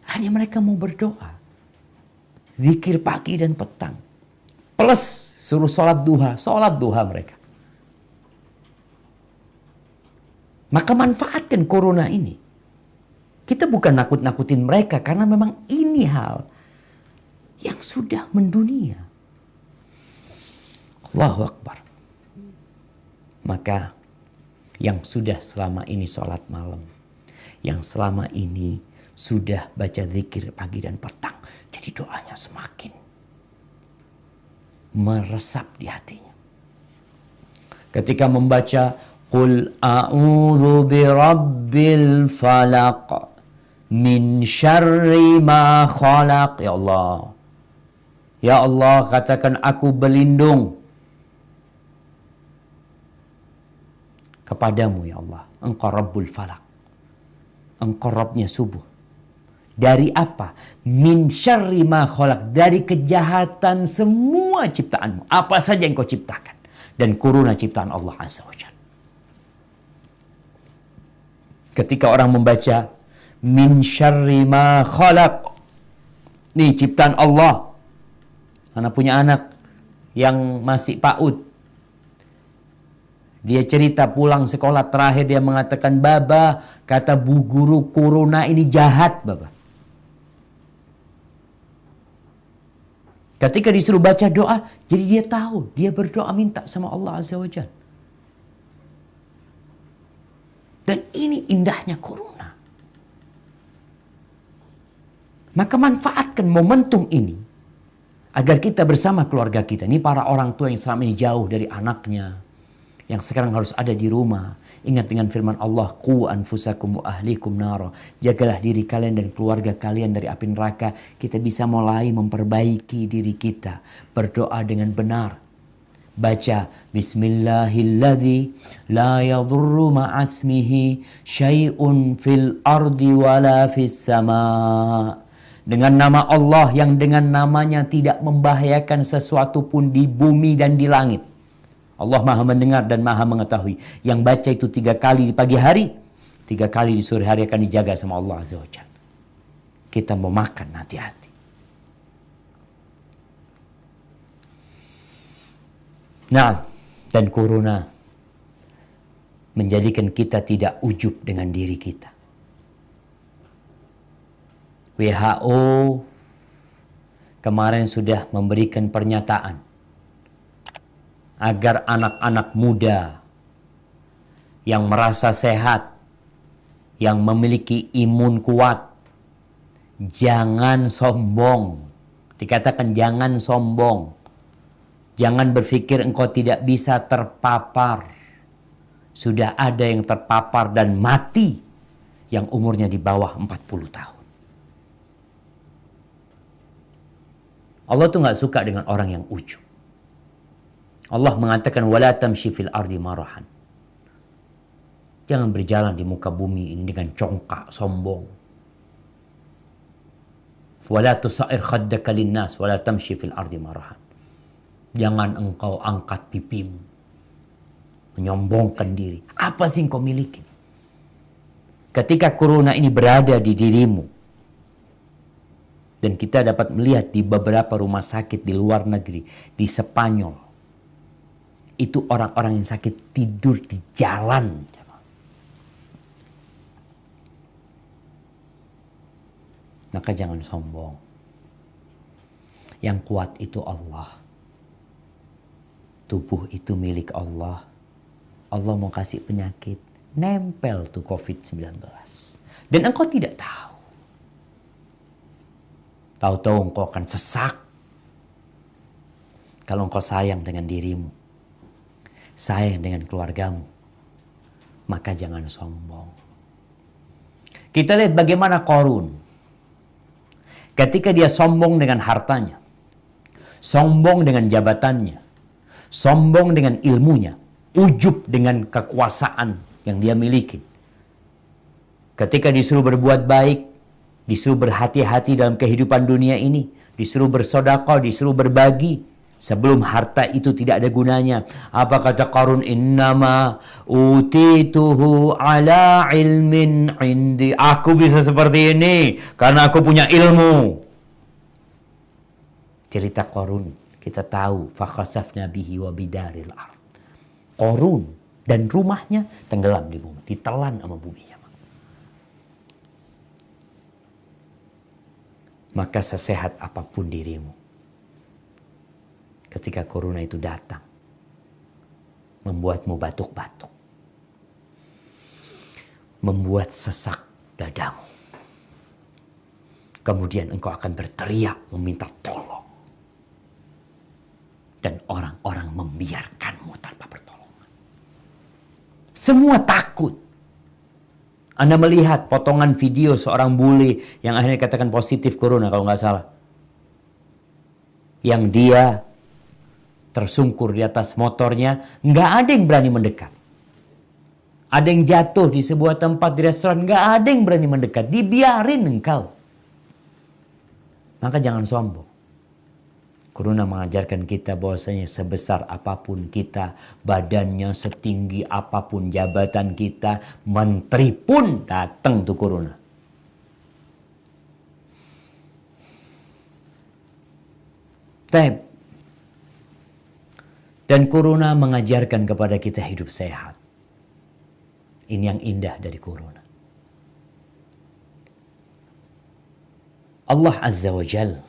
Akhirnya mereka mau berdoa. Zikir pagi dan petang. Plus suruh sholat duha mereka. Maka manfaatkan corona ini. Kita bukan nakut-nakutin mereka karena memang ini hal yang sudah mendunia. Allahu Akbar. Maka yang sudah selama ini sholat malam, yang selama ini sudah baca zikir pagi dan petang, jadi doanya semakin meresap di hatinya. Ketika membaca Qul a'udzu birabbil falaq min syarri ma khalaq. Ya Allah. Ya Allah, katakan aku berlindung kepadamu ya Allah. Engkau Rabbul Falak. Engkau Rabbnya subuh. Dari apa? Min syarri ma khalaq. Dari kejahatan semua ciptaanmu. Apa saja yang kau ciptakan. Dan corona ciptaan Allah Azza wa Jalla. Ketika orang membaca min syarri ma khalaq. Nih ciptaan Allah. Anak punya anak yang masih PAUD. Dia cerita pulang sekolah terakhir dia mengatakan, Baba, kata bu guru corona ini jahat, Baba. Ketika disuruh baca doa, jadi dia tahu. Dia berdoa minta sama Allah Azza wa Jalla. Dan ini indahnya corona. Maka manfaatkan momentum ini agar kita bersama keluarga kita. Ini para orang tua yang selama ini jauh dari anaknya, yang sekarang harus ada di rumah. Ingat dengan firman Allah, Qu anfusakum wa ahlikum nara. Jagalah diri kalian dan keluarga kalian dari api neraka. Kita bisa mulai memperbaiki diri kita. Berdoa dengan benar. Baca Bismillahilladzi la yadurru ma'asmihi syai'un fil ardi wala fis sama. Dengan nama Allah yang dengan namanya tidak membahayakan sesuatu pun di bumi dan di langit. Allah maha mendengar dan maha mengetahui. Yang baca itu 3 kali di pagi hari, 3 kali di sore hari akan dijaga sama Allah Azza wa Jalla. Kita mau makan, hati-hati. Nah, dan corona menjadikan kita tidak ujub dengan diri kita. WHO kemarin sudah memberikan pernyataan agar anak-anak muda yang merasa sehat, yang memiliki imun kuat, jangan sombong. Dikatakan jangan sombong. Jangan berpikir engkau tidak bisa terpapar. Sudah ada yang terpapar dan mati yang umurnya di bawah 40 tahun. Allah tuh gak suka dengan orang yang ujub. Allah mengatakan wala tamshi fil ardi marahan. Jangan berjalan di muka bumi ini dengan congkak, sombong. Wala tusair khaddaka linnas wala tamshi fil ardi marahan. Jangan engkau angkat pipimu, menyombongkan diri. Apa sih yang kau miliki? Ketika corona ini berada di dirimu, dan kita dapat melihat di beberapa rumah sakit di luar negeri, di Spanyol, itu orang-orang yang sakit tidur di jalan. Maka jangan sombong. Yang kuat itu Allah. Tubuh itu milik Allah. Allah mau kasih penyakit, nempel tuh COVID-19. Dan engkau tidak tahu. Tahu-tahu engkau akan sesak. Kalau engkau sayang dengan dirimu, sayang dengan keluargamu, maka jangan sombong. Kita lihat bagaimana Qarun. Ketika dia sombong dengan hartanya, sombong dengan jabatannya, sombong dengan ilmunya, ujub dengan kekuasaan yang dia miliki. Ketika disuruh berbuat baik, disuruh berhati-hati dalam kehidupan dunia ini, disuruh bersedekah, disuruh berbagi, Sebelum harta itu tidak ada gunanya. Apa kata Qarun? Innama utituhu ala ilmin indi. Aku bisa seperti ini karena aku punya ilmu. Cerita Qarun, kita tahu. Fakhasafna bihi wa bidaril ard. Qarun dan rumahnya tenggelam di bumi. Ditelan sama buminya. Maka sesehat apapun dirimu, ketika corona itu datang, membuatmu batuk-batuk, membuat sesak dadamu, kemudian engkau akan berteriak meminta tolong, dan orang-orang membiarkanmu tanpa pertolongan. Semua takut. Anda melihat potongan video seorang bule yang akhirnya dikatakan positif corona kalau nggak salah. Yang dia tersungkur di atas motornya, nggak ada yang berani mendekat. Ada yang jatuh di sebuah tempat di restoran, nggak ada yang berani mendekat. Dibiarin engkau. Maka jangan sombong. Corona mengajarkan kita bahwasanya sebesar apapun kita, badannya setinggi apapun jabatan kita, menteri pun datang tuh corona. Dan corona mengajarkan kepada kita hidup sehat. Ini yang indah dari corona. Allah Azza wa Jalla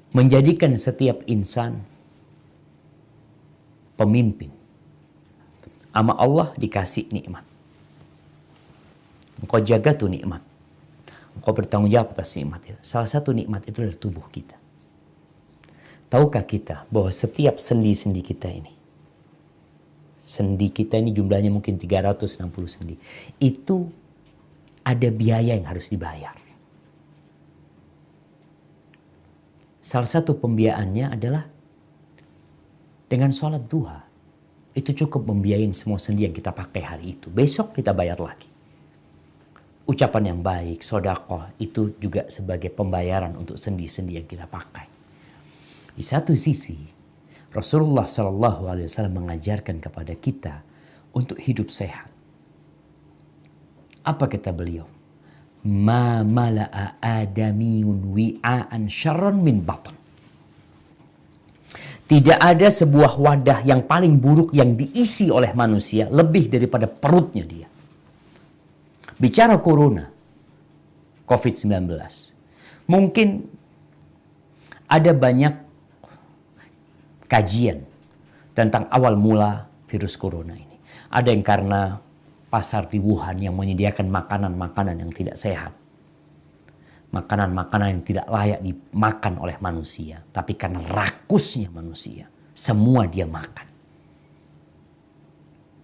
menjadikan setiap insan pemimpin. Sama Allah dikasih nikmat. Engkau jaga tuh nikmat. Engkau bertanggung jawab atas nikmat itu. Salah satu nikmat itu adalah tubuh kita. Tahukah kita bahwa setiap sendi-sendi kita ini, sendi kita ini jumlahnya mungkin 360 sendi, itu ada biaya yang harus dibayar. Salah satu pembiayaannya adalah dengan sholat duha. Itu cukup membiayain semua sendi yang kita pakai hari itu. Besok kita bayar lagi. Ucapan yang baik, sedekah, itu juga sebagai pembayaran untuk sendi-sendi yang kita pakai. Di satu sisi, Rasulullah SAW mengajarkan kepada kita untuk hidup sehat. Apa kata beliau? Ma mala'a adamiyun wi'aan syarran min batan. Tidak ada sebuah wadah yang paling buruk yang diisi oleh manusia lebih daripada perutnya dia. Bicara corona, COVID-19. Mungkin ada banyak kajian tentang awal mula virus corona ini. Ada yang karena pasar di Wuhan yang menyediakan makanan-makanan yang tidak sehat. Makanan-makanan yang tidak layak dimakan oleh manusia. Tapi karena rakusnya manusia, semua dia makan.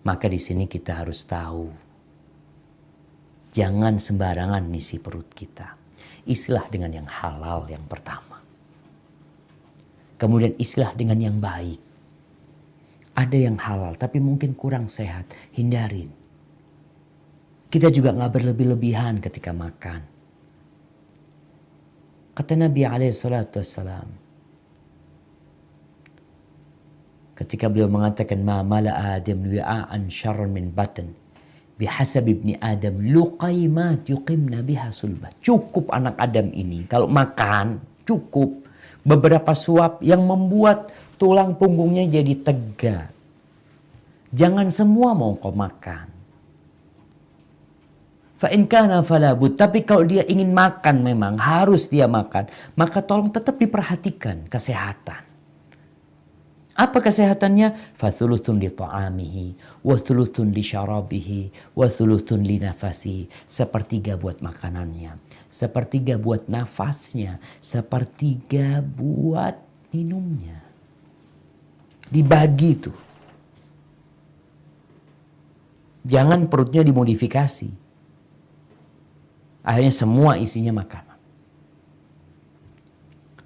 Maka di sini kita harus tahu, jangan sembarangan ngisi perut kita. Isilah dengan yang halal yang pertama. Kemudian isilah dengan yang baik. Ada yang halal tapi mungkin kurang sehat, hindarin. Kita juga nggak berlebih-lebihan ketika makan. Kata Nabi SAW, ketika beliau mengatakan, ma mala Adam wi'a'an syarran min batan, bihasab ibni Adam luqaimat yuqimna biha sulbah. Cukup anak Adam ini, kalau makan, cukup beberapa suap yang membuat tulang punggungnya jadi tegak. Jangan semua mau kau makan. Fa'in kana falabud. Tapi kalau dia ingin makan memang harus dia makan. Maka tolong tetap diperhatikan kesehatan. Apa kesehatannya? Fathuluthun li ta'amihi. Wa thuluthun li syarabihi. Wa thuluthun li nafasi. Sepertiga buat makanannya. Sepertiga buat nafasnya. Sepertiga buat minumnya. Dibagi tuh. Jangan perutnya dimodifikasi. Akhirnya semua isinya makanan.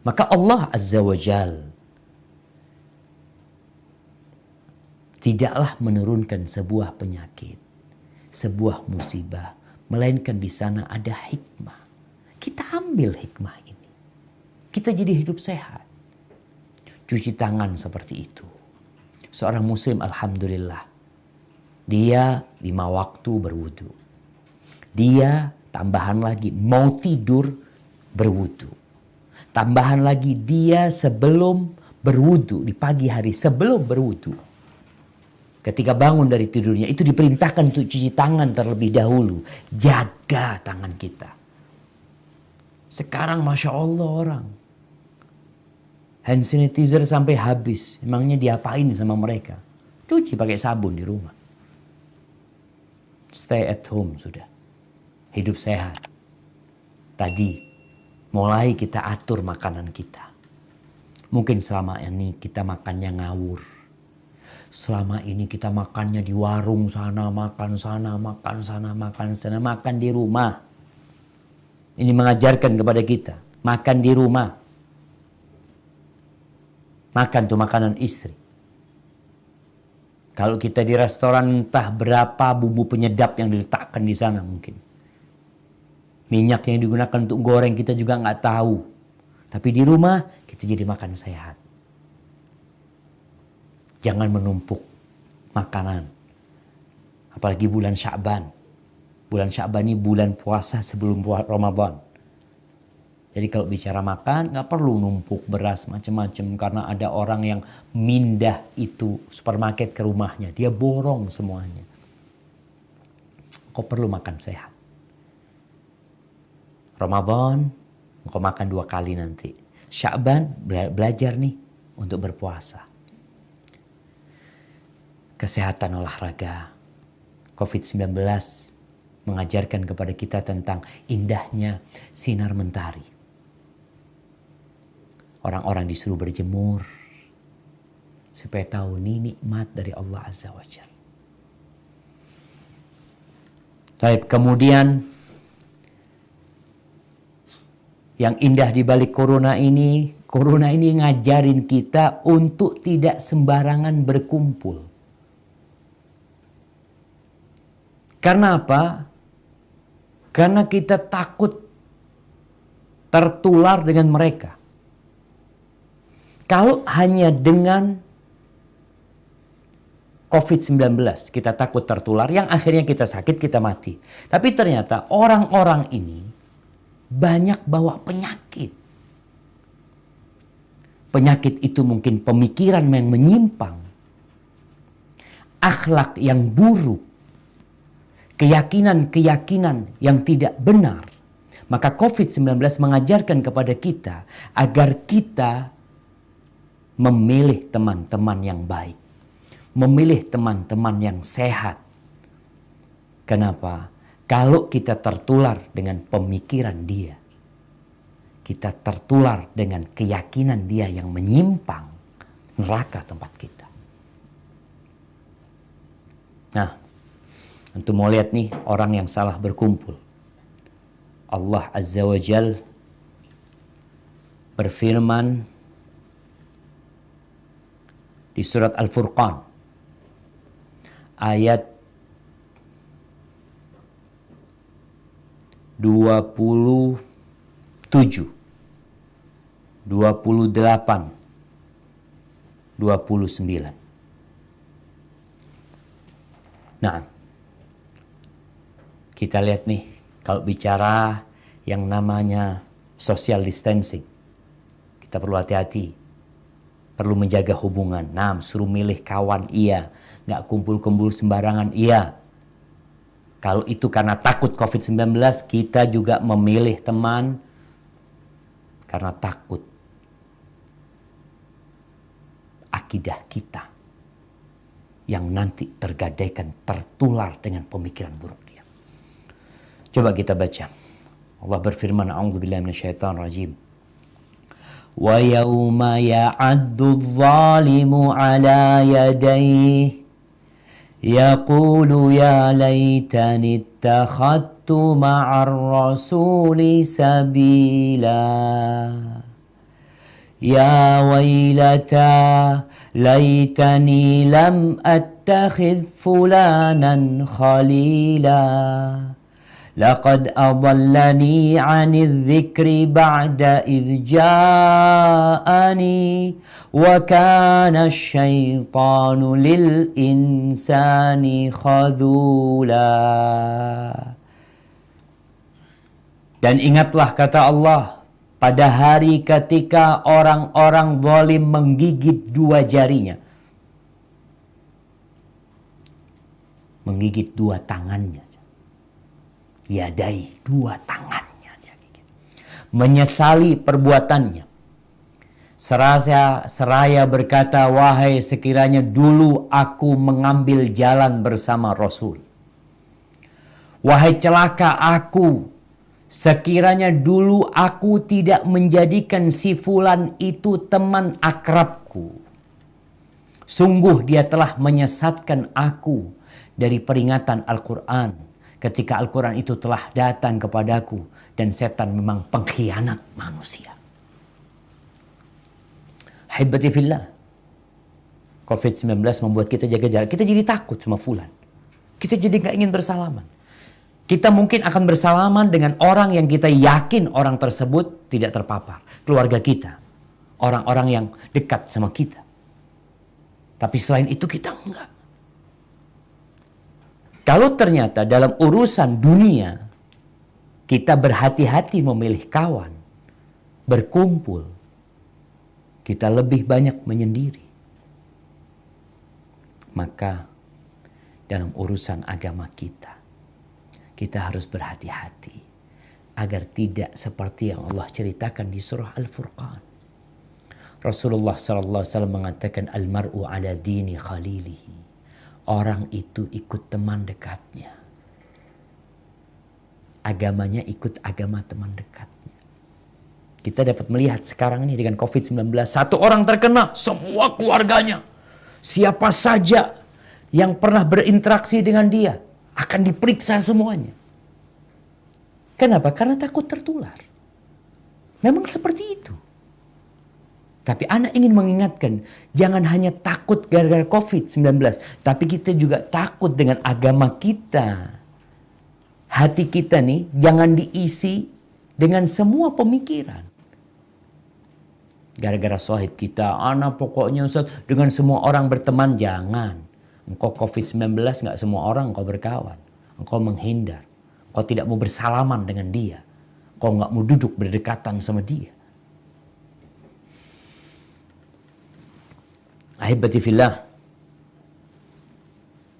Maka Allah Azza wa Jal tidaklah menurunkan sebuah penyakit, sebuah musibah, melainkan di sana ada hikmah. Kita ambil hikmah ini. Kita jadi hidup sehat. cuci tangan seperti itu. Seorang muslim alhamdulillah, dia 5 waktu berwudu. Dia tambahan lagi mau tidur berwudu. Tambahan lagi dia sebelum berwudu di pagi hari, sebelum berwudu, ketika bangun dari tidurnya itu diperintahkan untuk cuci tangan terlebih dahulu. Jaga tangan kita. Sekarang Masya Allah orang hand sanitizer sampai habis. Emangnya diapain sama mereka? Cuci pakai sabun di rumah. Stay at home sudah. Hidup sehat. Tadi mulai kita atur makanan kita. Mungkin selama ini kita makannya ngawur. Selama ini kita makannya di warung sana, makan sana, makan sana, makan sana, makan di rumah. Ini mengajarkan kepada kita, makan di rumah. Makan tuh makanan istri. Kalau kita di restoran entah berapa bumbu penyedap yang diletakkan di sana mungkin. Minyak yang digunakan untuk goreng kita juga nggak tahu. Tapi di rumah kita jadi makan sehat. Jangan menumpuk makanan. Apalagi bulan Sya'ban. Bulan Sya'ban ini bulan puasa sebelum Ramadan. Jadi kalau bicara makan nggak perlu numpuk beras macam-macam. Karena ada orang yang mindah itu supermarket ke rumahnya. Dia borong semuanya. Kau perlu makan sehat. Ramadan kau makan 2 kali nanti. Sya'ban belajar nih untuk berpuasa. Kesehatan olahraga. COVID-19 mengajarkan kepada kita tentang indahnya sinar mentari. Orang-orang disuruh berjemur supaya tahu ini nikmat dari Allah Azza wa Jalla. Baik, kemudian yang indah di balik corona ini ngajarin kita untuk tidak sembarangan berkumpul. Karena apa? Karena kita takut tertular dengan mereka. Kalau hanya dengan COVID-19 kita takut tertular, yang akhirnya kita sakit, kita mati. Tapi ternyata orang-orang ini banyak bawa penyakit. Penyakit itu mungkin pemikiran yang menyimpang, akhlak yang buruk, keyakinan-keyakinan yang tidak benar. Maka COVID-19 mengajarkan kepada kita agar kita memilih teman-teman yang baik, memilih teman-teman yang sehat. Kenapa? Kalau kita tertular dengan pemikiran dia, kita tertular dengan keyakinan dia yang menyimpang, neraka tempat kita. Nah, untuk mau lihat nih orang yang salah berkumpul. Allah Azza wa Jal berfirman di surat Al-Furqan ayat 27, 28, 29. Nah, kita lihat nih, kalau bicara yang namanya social distancing, kita perlu hati-hati, perlu menjaga hubungan. Nah, suruh milih kawan, iya. Nggak kumpul-kumpul sembarangan, iya. Kalau itu karena takut COVID-19, kita juga memilih teman karena takut akidah kita yang nanti tergadaikan, tertular dengan pemikiran buruk dia. Coba kita baca. Allah berfirman, A'udzubillahi minasyaitonir rajim. Wa yauma ya'addu adh-dhalimu 'ala yadayhi yaqulu ya laitani ittakhadtu ma'ar rasuli sabila. Ya wailata laitani lam attakhidh fulanan khalila. Laqad adallani 'anil dzikri ba'da idh ja'ani wa kana asyaitanu lil insani khadula. Dan ingatlah kata Allah, pada hari ketika orang-orang zalim menggigit dua jarinya, menggigit dua tangannya, yadai, dua tangannya dia gigit, menyesali perbuatannya, seraya berkata, wahai sekiranya dulu aku mengambil jalan bersama Rasul, wahai celaka aku, sekiranya dulu aku tidak menjadikan si fulan itu teman akrabku. Sungguh dia telah menyesatkan aku dari peringatan Al-Quran ketika Al-Quran itu telah datang kepadaku, dan setan memang pengkhianat manusia. Haibati fillah, COVID-19 membuat kita jaga jarak. Kita jadi takut sama fulan. Kita jadi gak ingin bersalaman. Kita mungkin akan bersalaman dengan orang yang kita yakin orang tersebut tidak terpapar. Keluarga kita. Orang-orang yang dekat sama kita. Tapi selain itu kita enggak. Kalau ternyata dalam urusan dunia kita berhati-hati memilih kawan, berkumpul, kita lebih banyak menyendiri. Maka dalam urusan agama kita harus berhati-hati agar tidak seperti yang Allah ceritakan di surah Al-Furqan. Rasulullah SAW mengatakan, Al-mar'u ala dini khalilihi. Orang itu ikut teman dekatnya. Agamanya ikut agama teman dekatnya. Kita dapat melihat sekarang ini dengan COVID-19. Satu orang terkena, semua keluarganya. Siapa saja yang pernah berinteraksi dengan dia akan diperiksa semuanya. Kenapa? Karena takut tertular. Memang seperti itu. Tapi anak ingin mengingatkan, jangan hanya takut gara-gara COVID-19, tapi kita juga takut dengan agama kita. Hati kita nih jangan diisi dengan semua pemikiran. Gara-gara sahib kita, anak pokoknya Ustaz, dengan semua orang berteman, jangan. Engkau COVID-19 gak semua orang engkau berkawan. Engkau menghindar. Engkau tidak mau bersalaman dengan dia. Engkau gak mau duduk berdekatan sama dia. Ahibati fillah.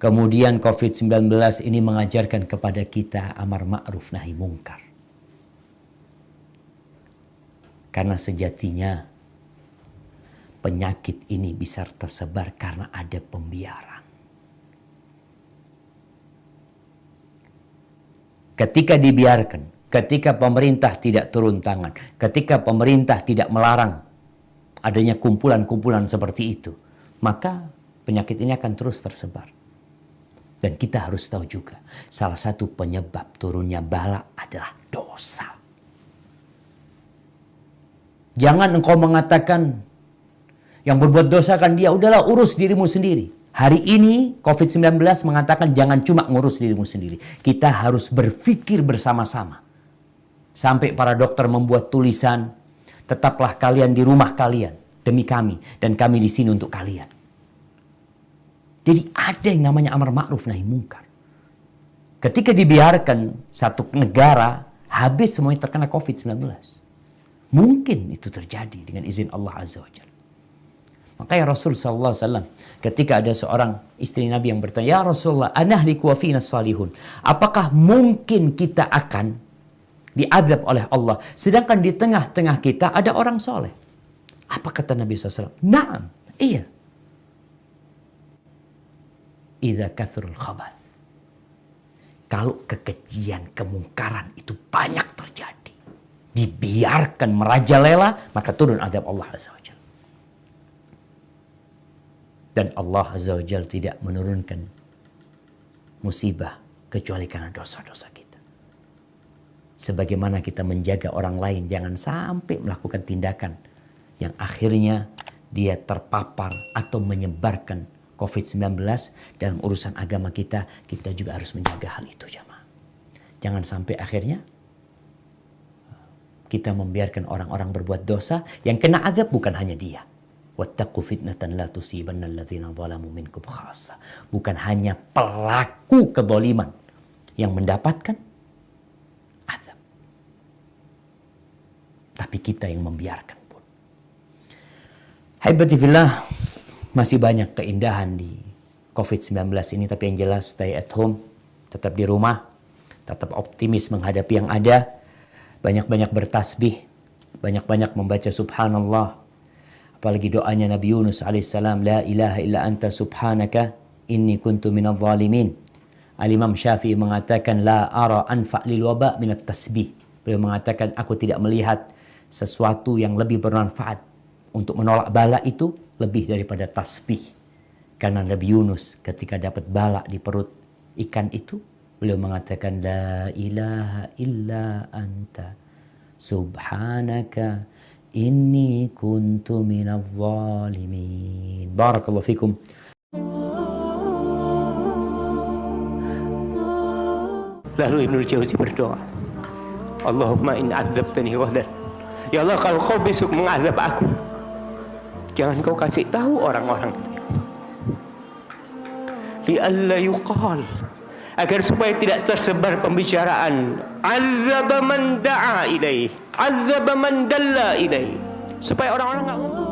Kemudian COVID-19 ini mengajarkan kepada kita amar ma'ruf nahi mungkar. Karena sejatinya penyakit ini bisa tersebar karena ada pembiaran. Ketika dibiarkan, ketika pemerintah tidak turun tangan, ketika pemerintah tidak melarang adanya kumpulan-kumpulan seperti itu, maka penyakit ini akan terus tersebar. Dan kita harus tahu juga, salah satu penyebab turunnya bala adalah dosa. Jangan engkau mengatakan, yang berbuat dosa kan dia, udahlah urus dirimu sendiri. Hari ini COVID-19 mengatakan jangan cuma ngurus dirimu sendiri. Kita harus berpikir bersama-sama. Sampai para dokter membuat tulisan, tetaplah kalian di rumah kalian demi kami, dan kami di sini untuk kalian. Jadi ada yang namanya amar ma'ruf nahi mungkar. Ketika dibiarkan satu negara habis semuanya terkena COVID-19. Mungkin itu terjadi dengan izin Allah Azza wa Jalla. Makanya Rasul SAW ketika ada seorang istri Nabi yang bertanya, ya Rasulullah, anahliku wa fina salihun. Apakah mungkin kita akan diazab oleh Allah sedangkan di tengah-tengah kita ada orang soleh? Apa kata Nabi SAW? Naam, iya. Idza kathrul khabath. Kalau kekejian, kemungkaran itu banyak terjadi, dibiarkan merajalela, maka turun azab Allah Azza wa Jalla. Dan Allah Azza wa Jalla tidak menurunkan musibah kecuali karena dosa-dosa kita. Sebagaimana kita menjaga orang lain jangan sampai melakukan tindakan yang akhirnya dia terpapar atau menyebarkan COVID-19 dalam urusan agama kita, kita juga harus menjaga hal itu jamaah. Jangan sampai akhirnya kita membiarkan orang-orang berbuat dosa yang kena azab bukan hanya dia. Wattaqu fitnatan la tusibanna alladzina zalamu minkum khassa. Bukan hanya pelaku kezaliman yang mendapatkan azab, tapi kita yang membiarkan pun. Haibati fillah, masih banyak keindahan di COVID-19 ini, tapi yang jelas stay at home, tetap di rumah, tetap optimis menghadapi yang ada, banyak-banyak bertasbih, banyak-banyak membaca subhanallah. Apalagi doanya Nabi Yunus alaihissalam, la ilaha illa anta subhanaka inni kuntu minadh zalimin. Al-Imam Syafi'i mengatakan, la ara anfa' lil waba' minat tasbih. Beliau mengatakan, aku tidak melihat sesuatu yang lebih bermanfaat untuk menolak bala itu lebih daripada tasbih. Karena Nabi Yunus ketika dapat bala di perut ikan itu, beliau mengatakan, la ilaha illa anta subhanaka inni kuntu minadh zalimin. Barakallahu fikum. Lalu Ibnu Jauzi berdoa, Allahumma in adzabtani ghadan. Ya Allah, kalau kau besok mengazab aku, jangan kau kasih tahu orang-orang itu. Li'alla yuqal, agar supaya tidak tersebar pembicaraan azaba man da'a ilaih, azaba man dalla ilaih, supaya orang-orang enggak ngomong